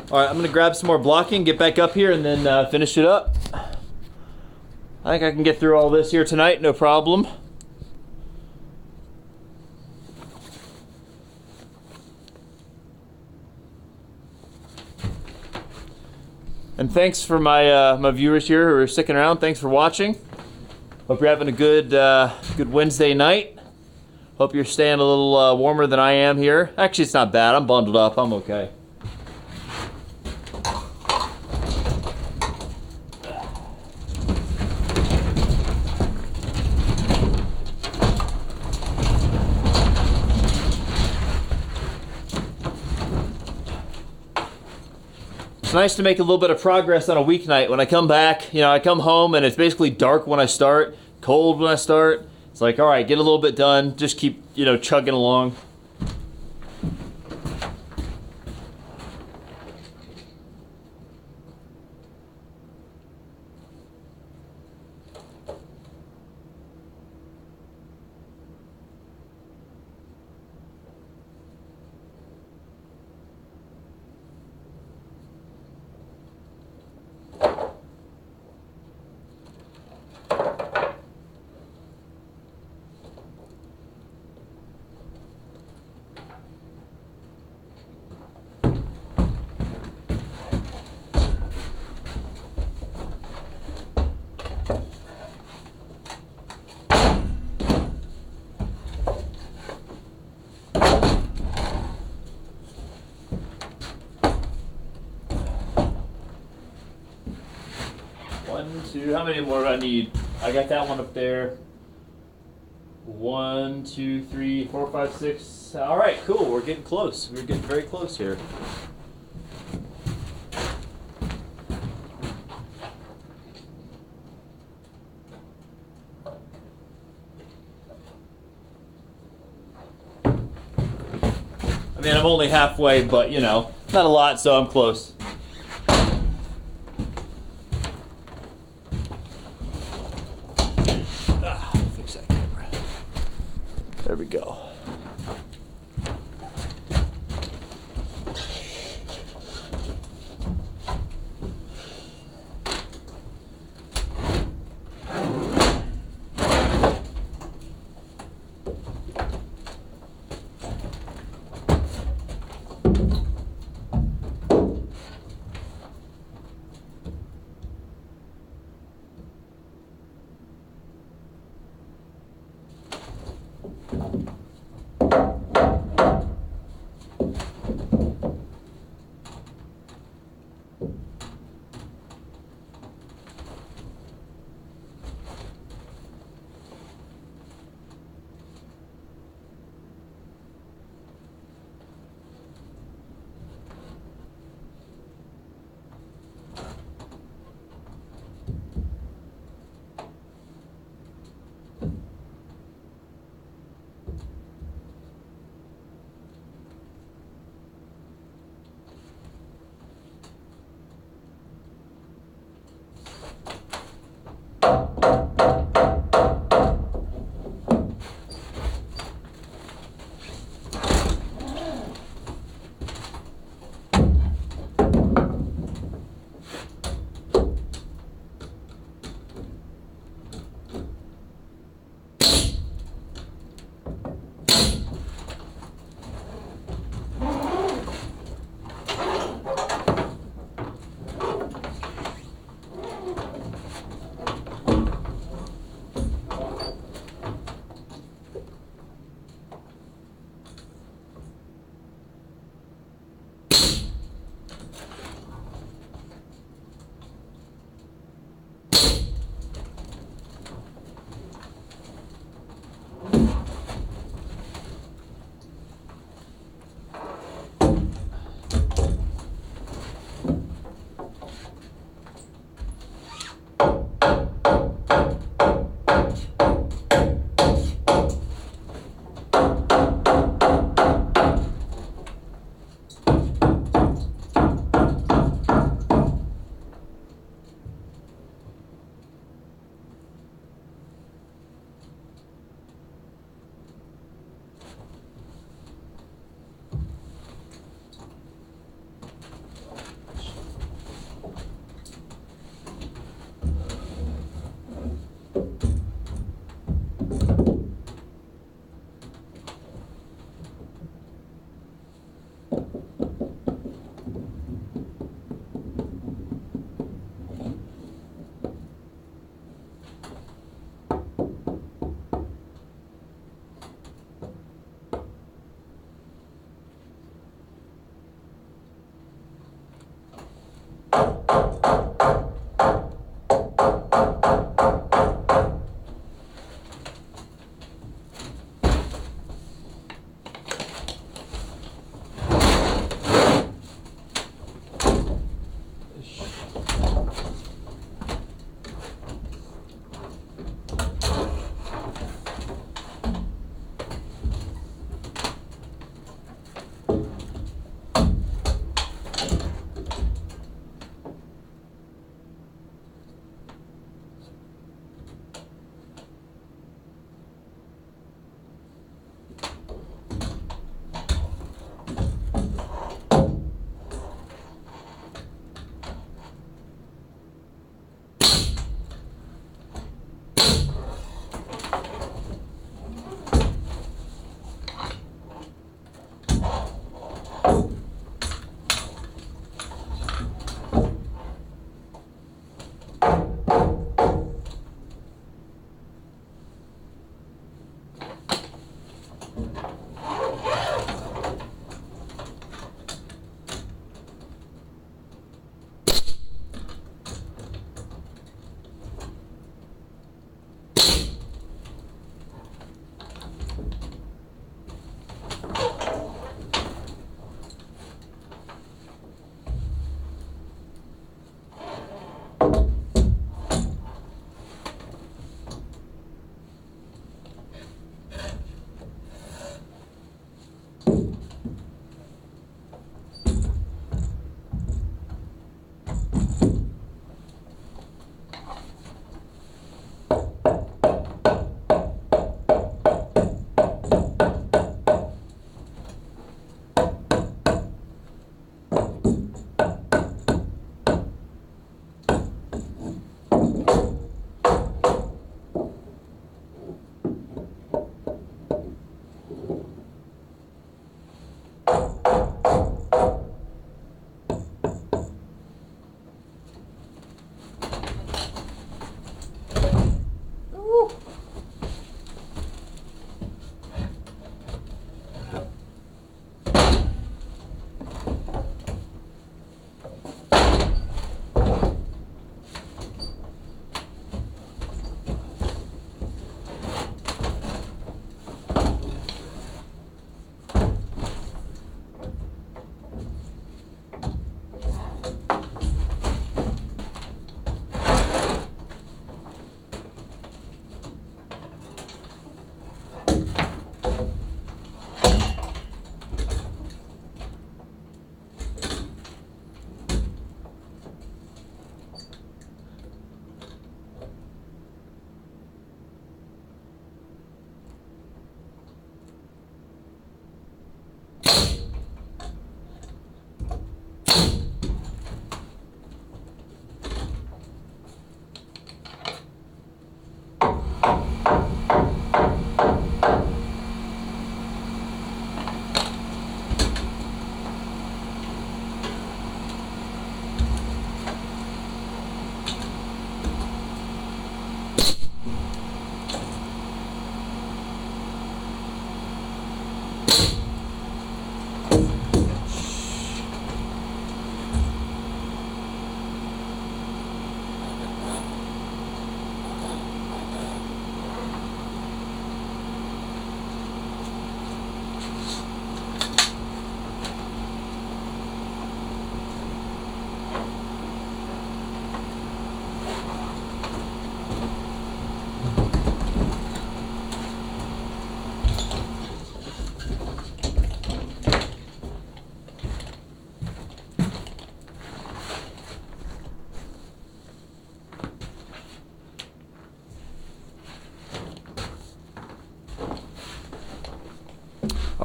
All right, I'm gonna grab some more blocking, get back up here, and then finish it up. I think I can get through all this here tonight, no problem. And thanks for my viewers here who are sticking around. Thanks for watching. Hope you're having a good Wednesday night. Hope you're staying a little warmer than I am here. Actually, it's not bad. I'm bundled up. I'm okay. It's nice to make a little bit of progress on a weeknight. When I come back, I come home and it's basically dark when I start, cold when I start. It's like, all right, get a little bit done. Just keep, chugging along. One, two, how many more do I need? I got that one up there. 1, 2, 3, 4, 5, 6. All right, cool. We're getting close. We're getting very close here. I mean, I'm only halfway, but not a lot, so I'm close. Fix that camera. There we go.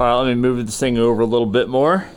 All right, let me move this thing over a little bit more.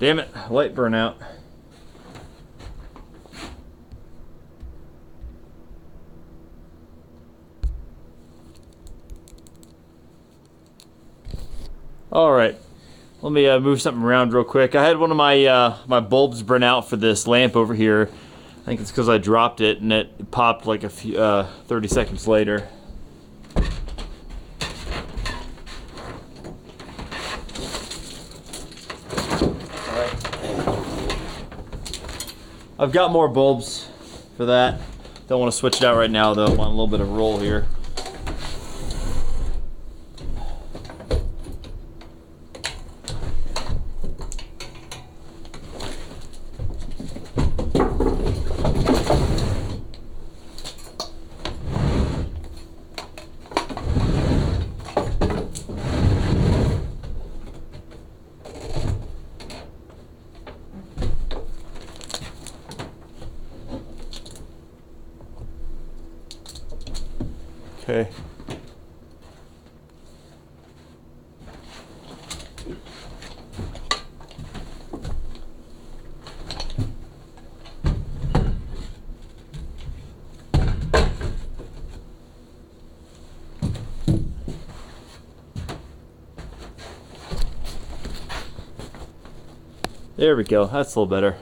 Damn it, light burnout. All right, let me move something around real quick. I had one of my my bulbs burn out for this lamp over here. I think it's because I dropped it and it popped like a few 30 seconds later. I've got more bulbs for that. Don't want to switch it out right now though. I want a little bit of roll here. Okay. There we go. That's a little better.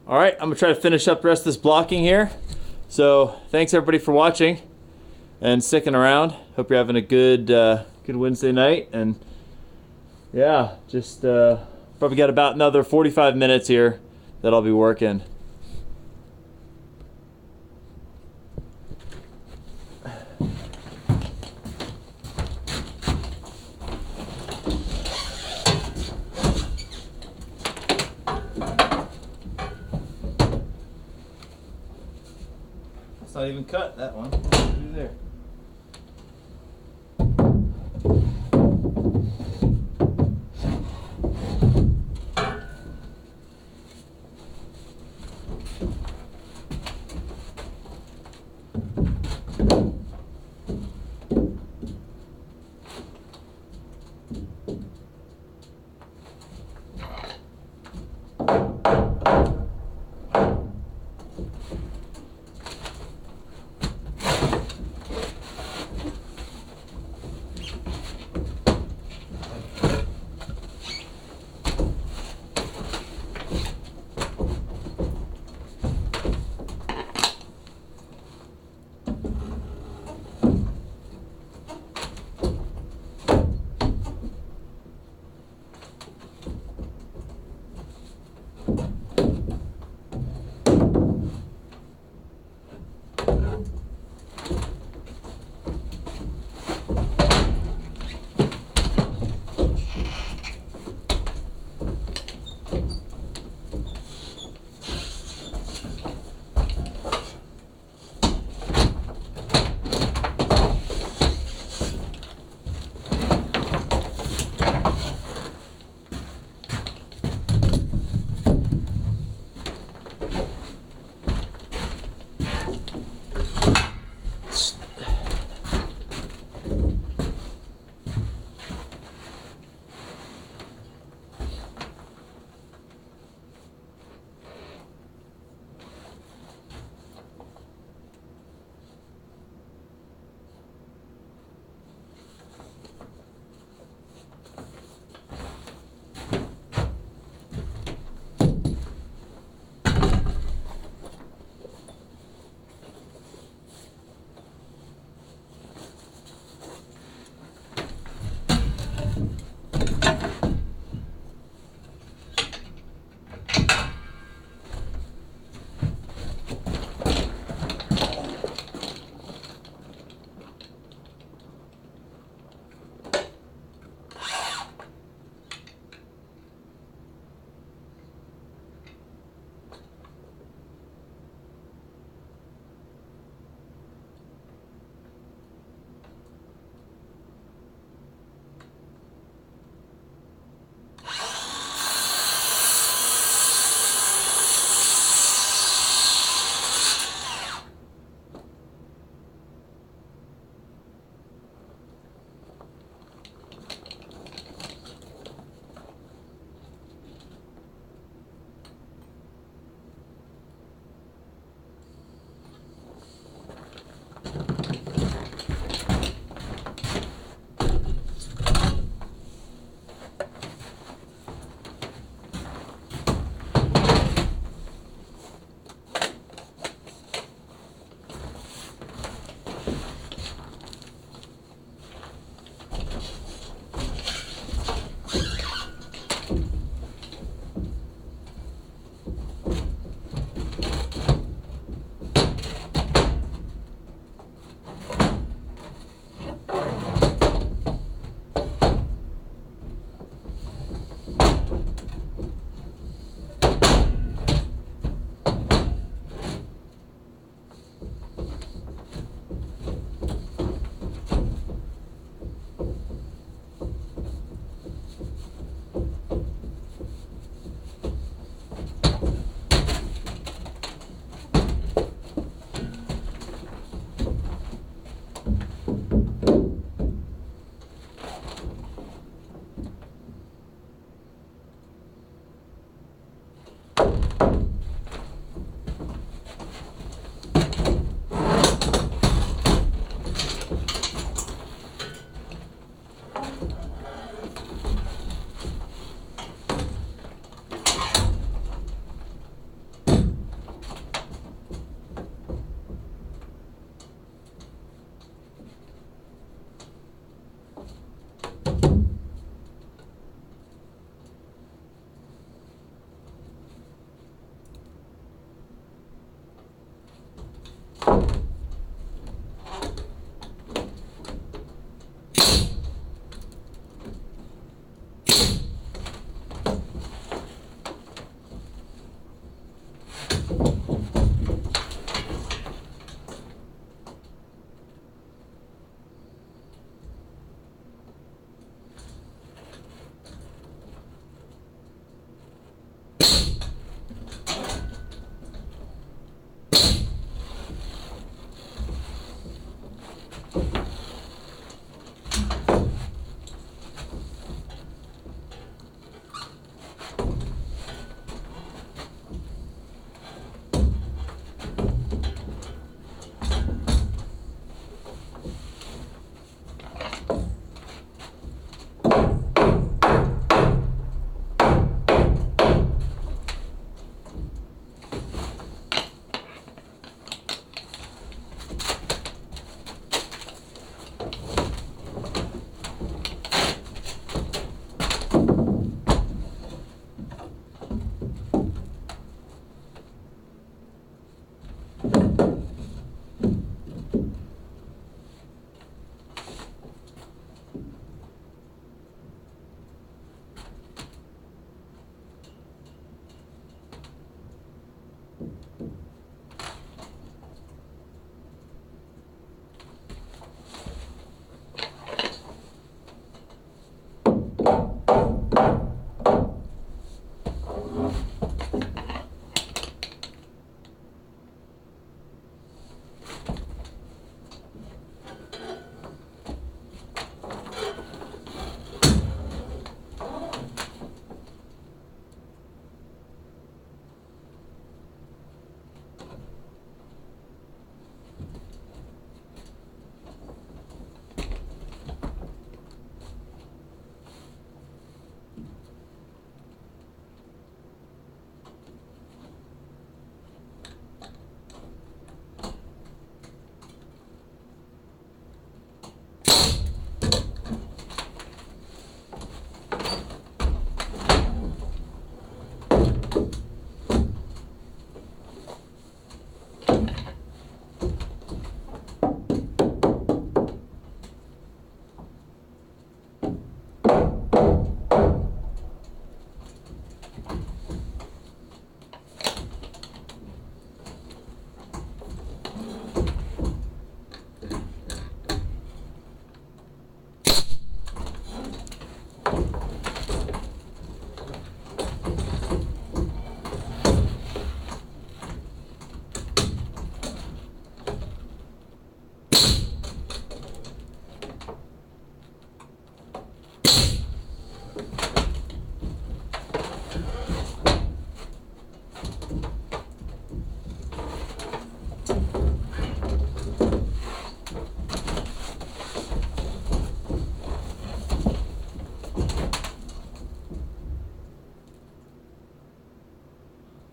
All right, I'm gonna try to finish up the rest of this blocking here. So thanks everybody for watching and sticking around. Hope you're having a good good Wednesday night. And yeah, just probably got about another 45 minutes here that I'll be working. It's not even cut, that one. What did I do there?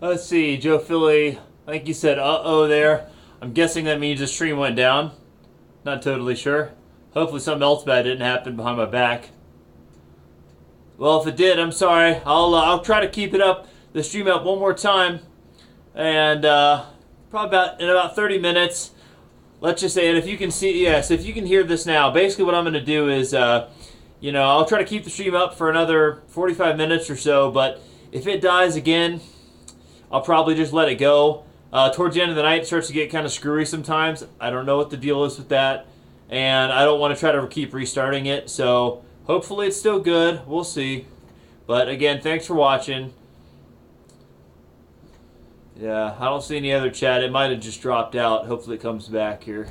Let's see, Joe Philly, I think you said uh-oh there. I'm guessing that means the stream went down. Not totally sure. Hopefully something else bad didn't happen behind my back. Well, if it did, I'm sorry. I'll try to keep the stream up one more time. And probably in about 30 minutes. Let's just say, and if you can see, yes, if you can hear this now, basically what I'm going to do is, I'll try to keep the stream up for another 45 minutes or so, but if it dies again, I'll probably just let it go. Towards the end of the night, it starts to get kind of screwy sometimes. I don't know what the deal is with that, and I don't want to try to keep restarting it, so hopefully it's still good. We'll see. But again, thanks for watching. Yeah, I don't see any other chat. It might have just dropped out. Hopefully it comes back here.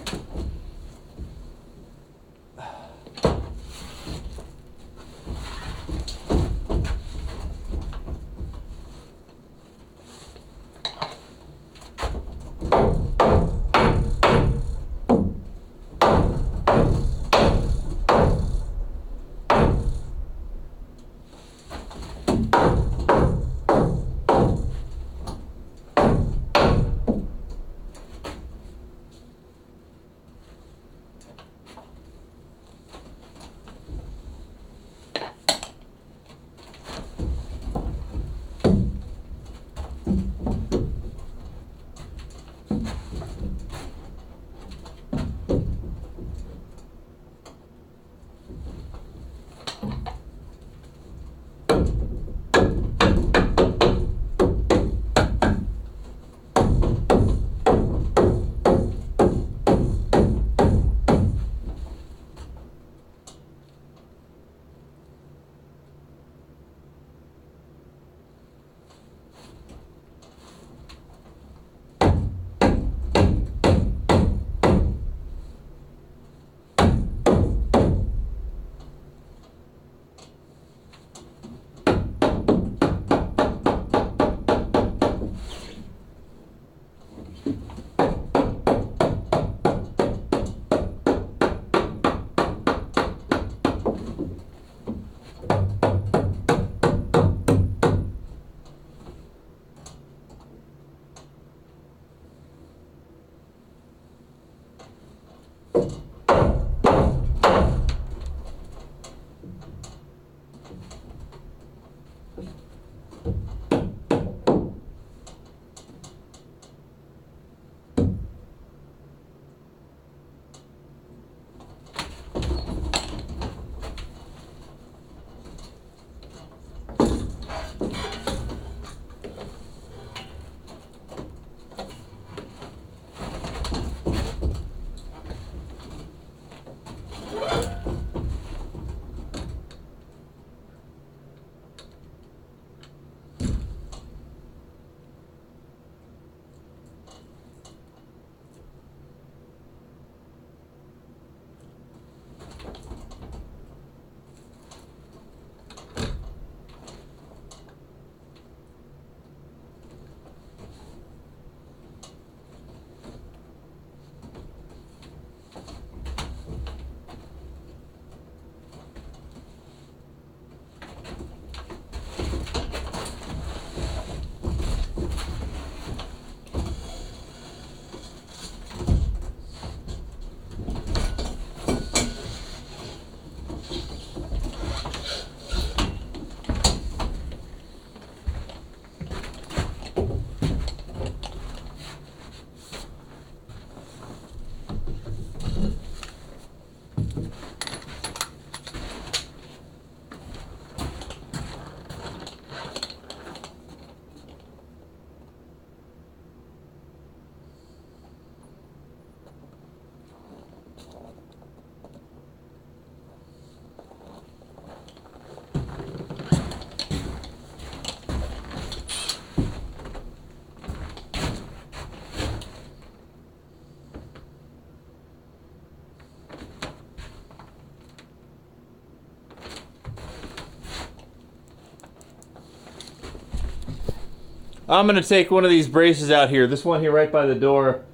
I'm going to take one of these braces out here. This one here right by the door.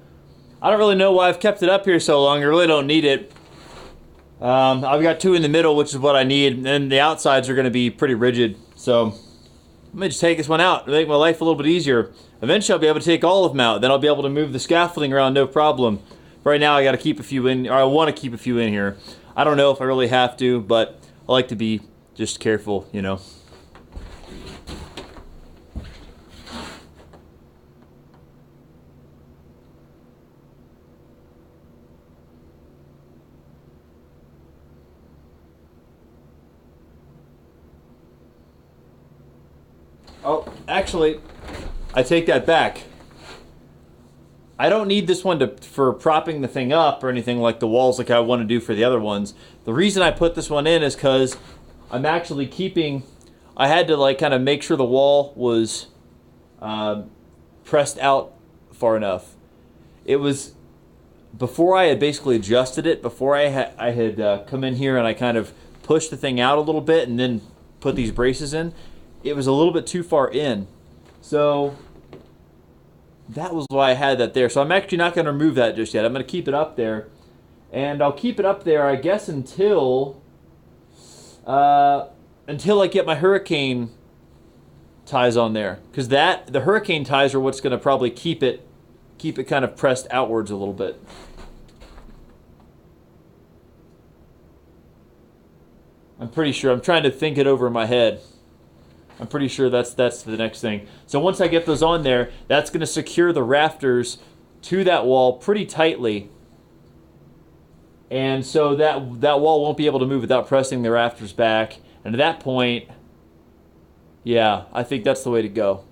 I don't really know why I've kept it up here so long. I really don't need it. I've got two in the middle, which is what I need. And the outsides are going to be pretty rigid. So I'm gonna just take this one out and make my life a little bit easier. Eventually I'll be able to take all of them out. Then I'll be able to move the scaffolding around no problem. Right now I gotta keep a few in, or I wanna keep a few in here. I don't know if I really have to, but I like to be just careful, you know. Oh, actually, I take that back. I don't need this one for propping the thing up or anything like the walls like I want to do for the other ones. The reason I put this one in is because I'm actually keeping... I had to like kind of make sure the wall was pressed out far enough. It was... Before I had basically adjusted it, before I had come in here and I kind of pushed the thing out a little bit and then put these braces in, it was a little bit too far in. So that was why I had that there. So I'm actually not going to remove that just yet. I'm going to keep it up there. And I'll keep it up there, I guess, until I get my hurricane ties on there. Because the hurricane ties are what's going to probably keep it kind of pressed outwards a little bit. I'm pretty sure. I'm trying to think it over in my head. I'm pretty sure that's the next thing. So once I get those on there, that's going to secure the rafters to that wall pretty tightly. And so that wall won't be able to move without pressing the rafters back. And at that point, yeah, I think that's the way to go.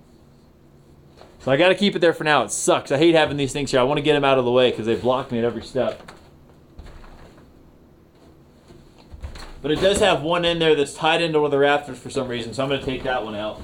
So I got to keep it there for now. It sucks. I hate having these things here. I want to get them out of the way because they block me at every step. But it does have one in there that's tied into one of the rafters for some reason, so I'm going to take that one out.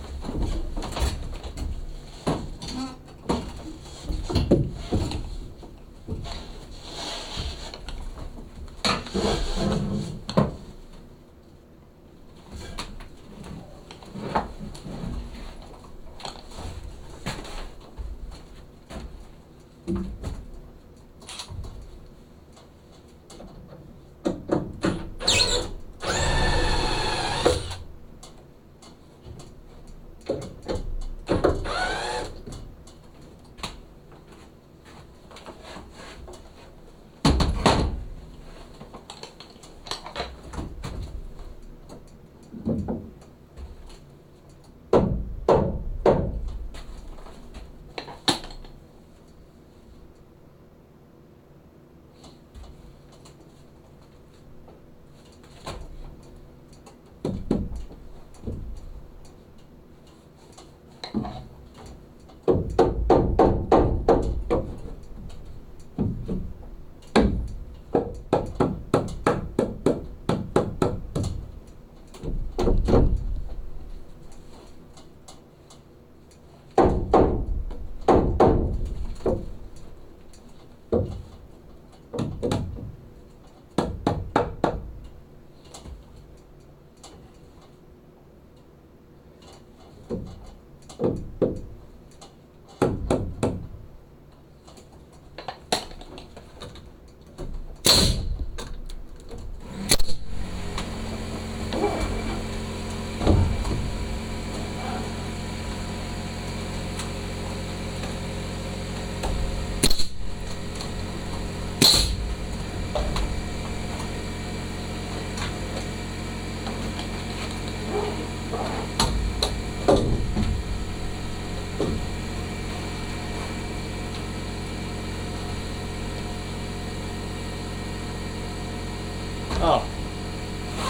Oh,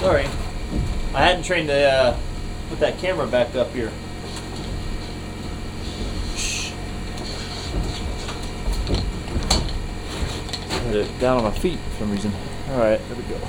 sorry. I hadn't trained to put that camera back up here. Shh. Put it down on my feet for some reason. All right, there we go.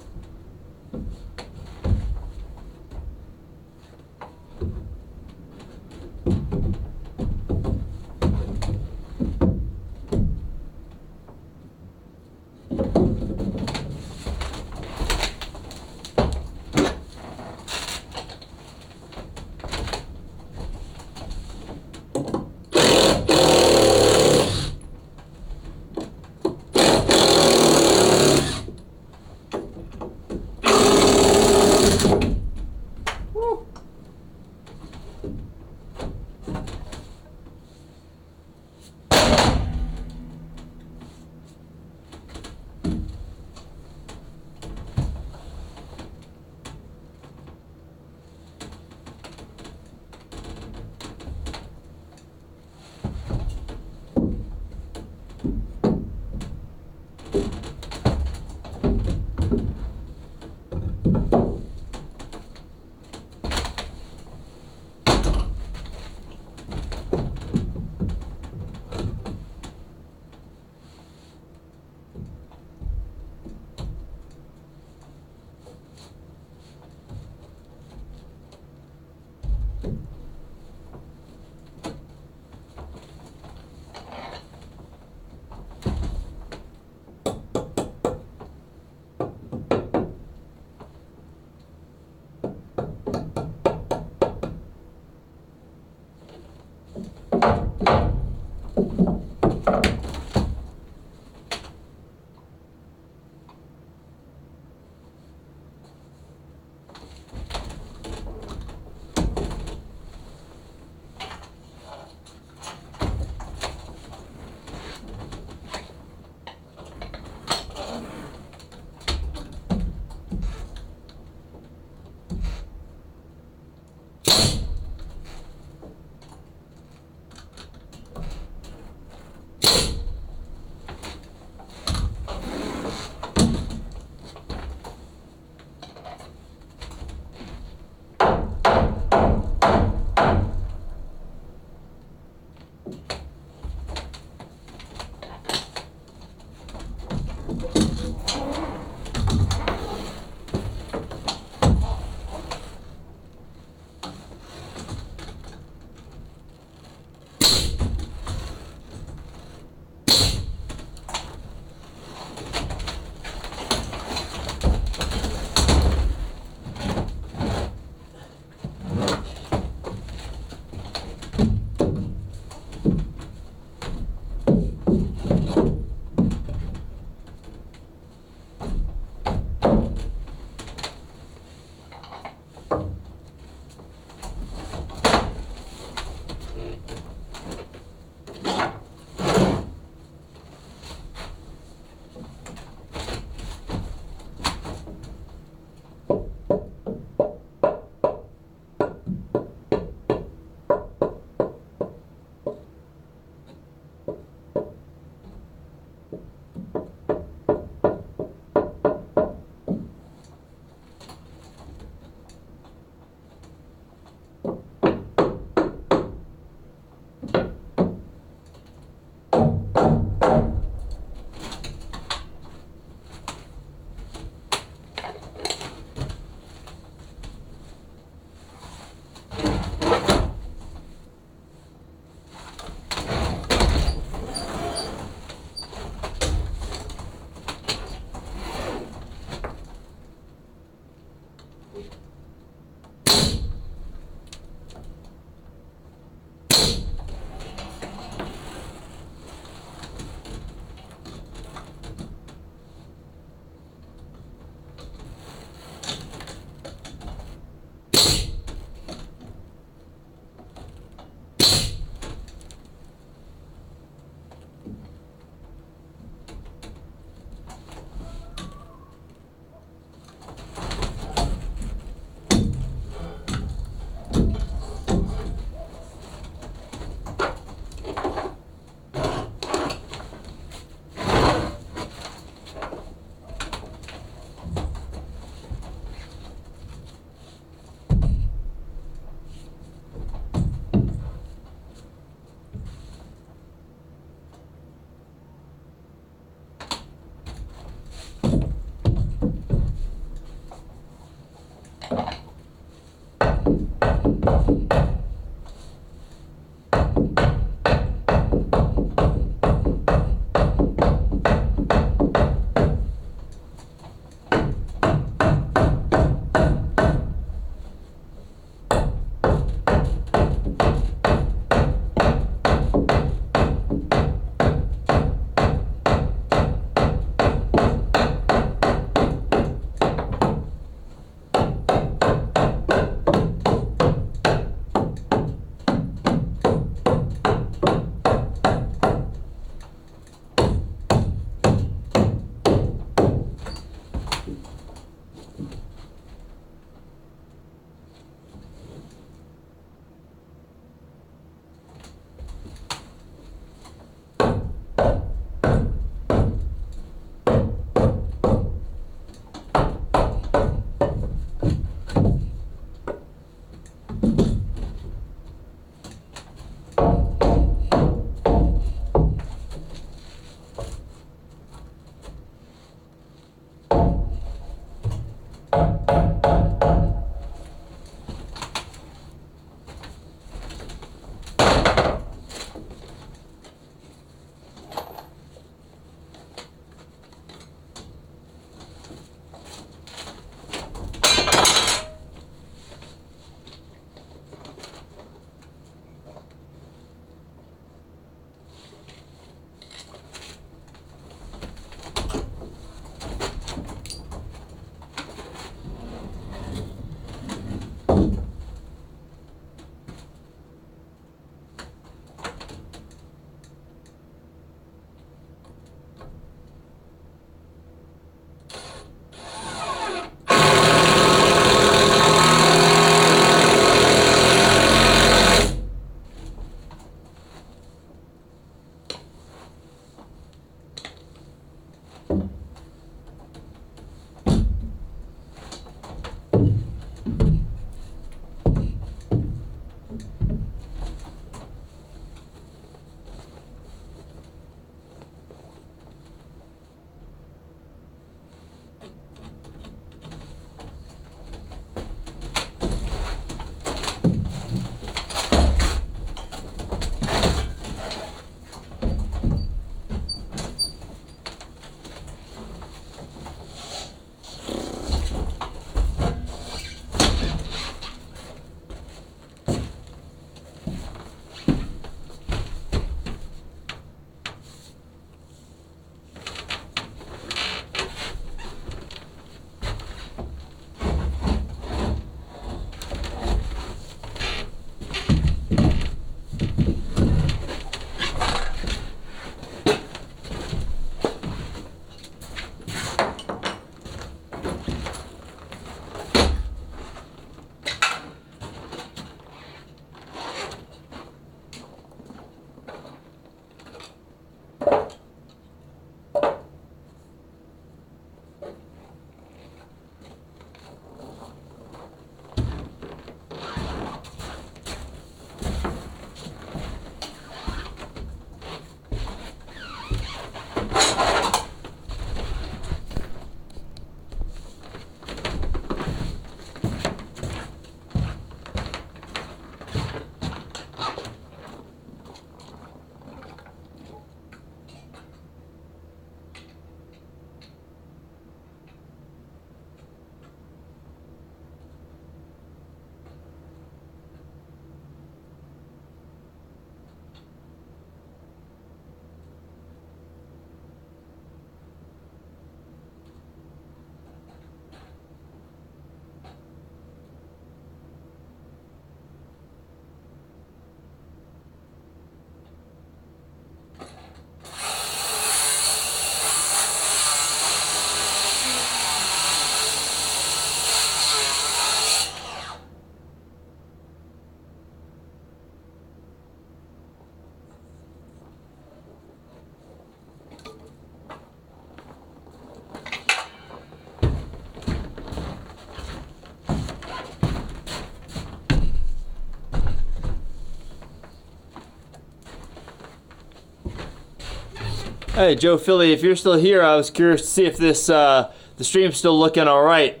Hey, Joe Philly, if you're still here, I was curious to see if the stream's still looking all right.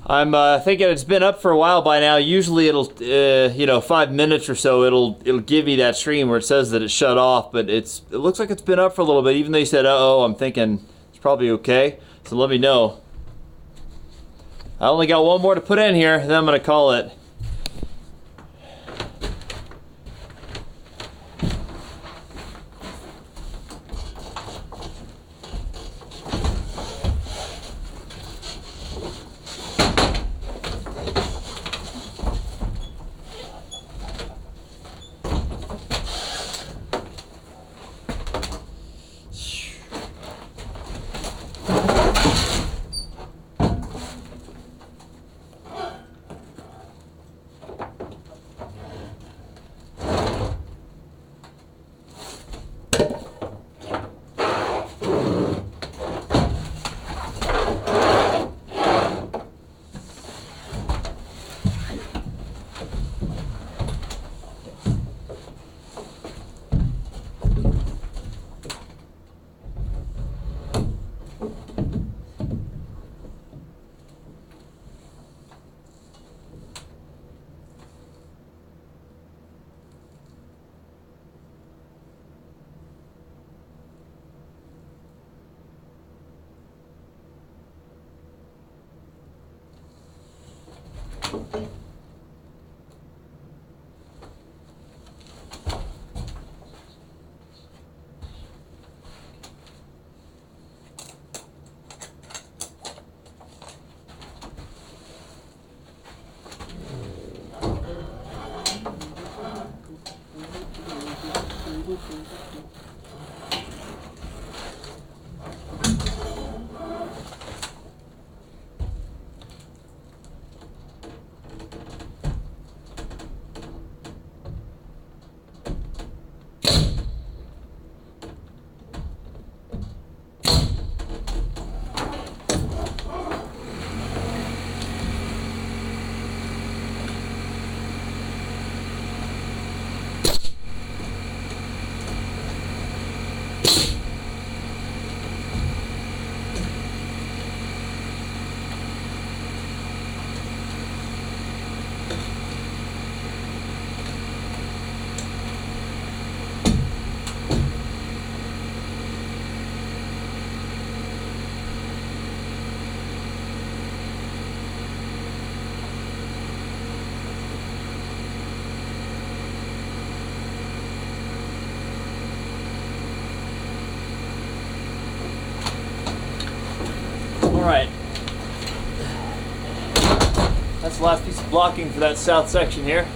I'm thinking it's been up for a while by now. Usually it'll, 5 minutes or so, it'll give me that stream where it says that it's shut off, but it looks like it's been up for a little bit. Even though you said, uh-oh, I'm thinking it's probably okay. So let me know. I only got one more to put in here, then I'm gonna call it. Alright. That's the last piece of blocking for that south section here.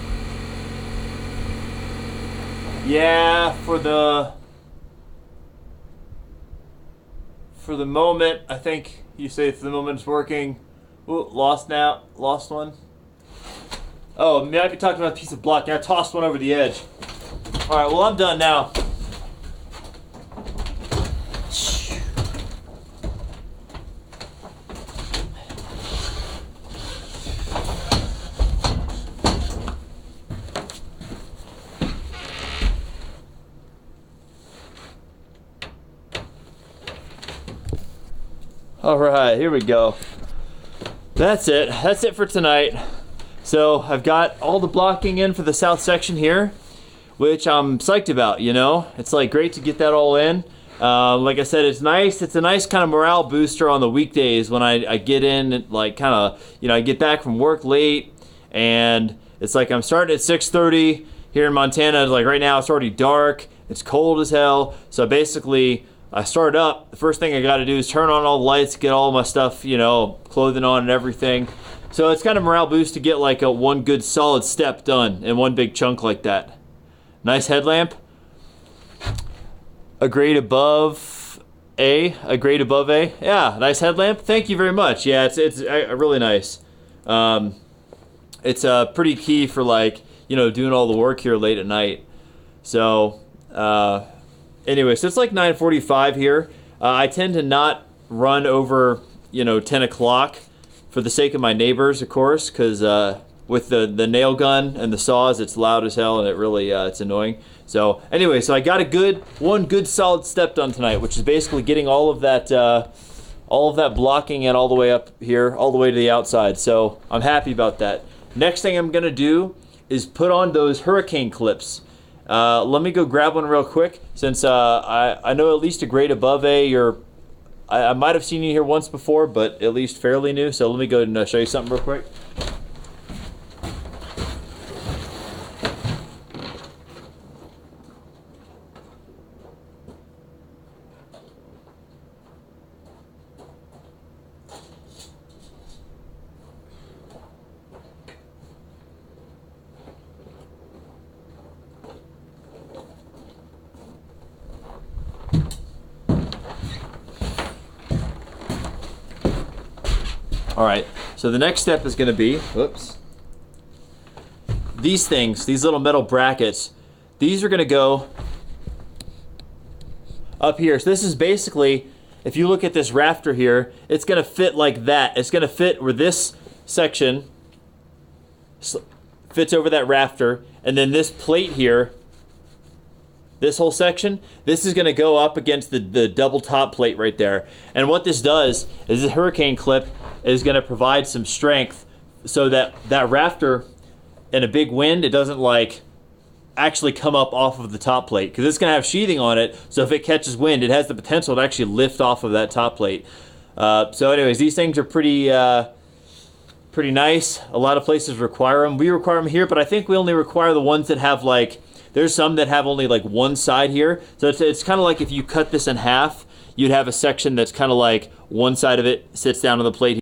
Yeah, for the moment, I think you say for the moment it's working. Ooh, lost one. Oh, maybe I could talk about a piece of blocking. I tossed one over the edge. Alright, well I'm done now. Alright, here we go. That's it for tonight. So I've got all the blocking in for the south section here, which I'm psyched about, you know? It's like great to get that all in. Like I said, it's nice. It's a nice kind of morale booster on the weekdays when I get in, like kind of, I get back from work late, and it's like I'm starting at 6:30 here in Montana. Like right now it's already dark. It's cold as hell. So basically, I start up, the first thing I got to do is turn on all the lights, get all my stuff, clothing on and everything. So it's kind of morale boost to get like one good solid step done in one big chunk like that. Nice headlamp. A grade above A. Yeah, nice headlamp. Thank you very much. Yeah, it's really nice. It's pretty key for doing all the work here late at night. So, anyway, so it's like 9:45 here. I tend to not run over, 10 o'clock for the sake of my neighbors, of course, because with the nail gun and the saws, it's loud as hell, and it really it's annoying. So anyway, so I got one good solid step done tonight, which is basically getting all of that blocking and all the way up here, all the way to the outside. So I'm happy about that. Next thing I'm gonna do is put on those hurricane clips. Let me go grab one real quick, since I know at least a grade above A, I might have seen you here once before, but at least fairly new. So let me go and show you something real quick. All right, so the next step is gonna be, these things, these little metal brackets, these are gonna go up here. So this is basically, if you look at this rafter here, it's gonna fit like that. It's gonna fit where this section fits over that rafter, and then this plate here, this whole section, this is gonna go up against the double top plate right there. And what this does is the hurricane clip is gonna provide some strength so that that rafter in a big wind, it doesn't like actually come up off of the top plate, because it's gonna have sheathing on it, so if it catches wind, it has the potential to actually lift off of that top plate. So anyways, these things are pretty nice. A lot of places require them. We require them here, but I think we only require the ones that have like, there's some that have only like one side here. So it's kind of like if you cut this in half, you'd have a section that's kind of like one side of it sits down on the plate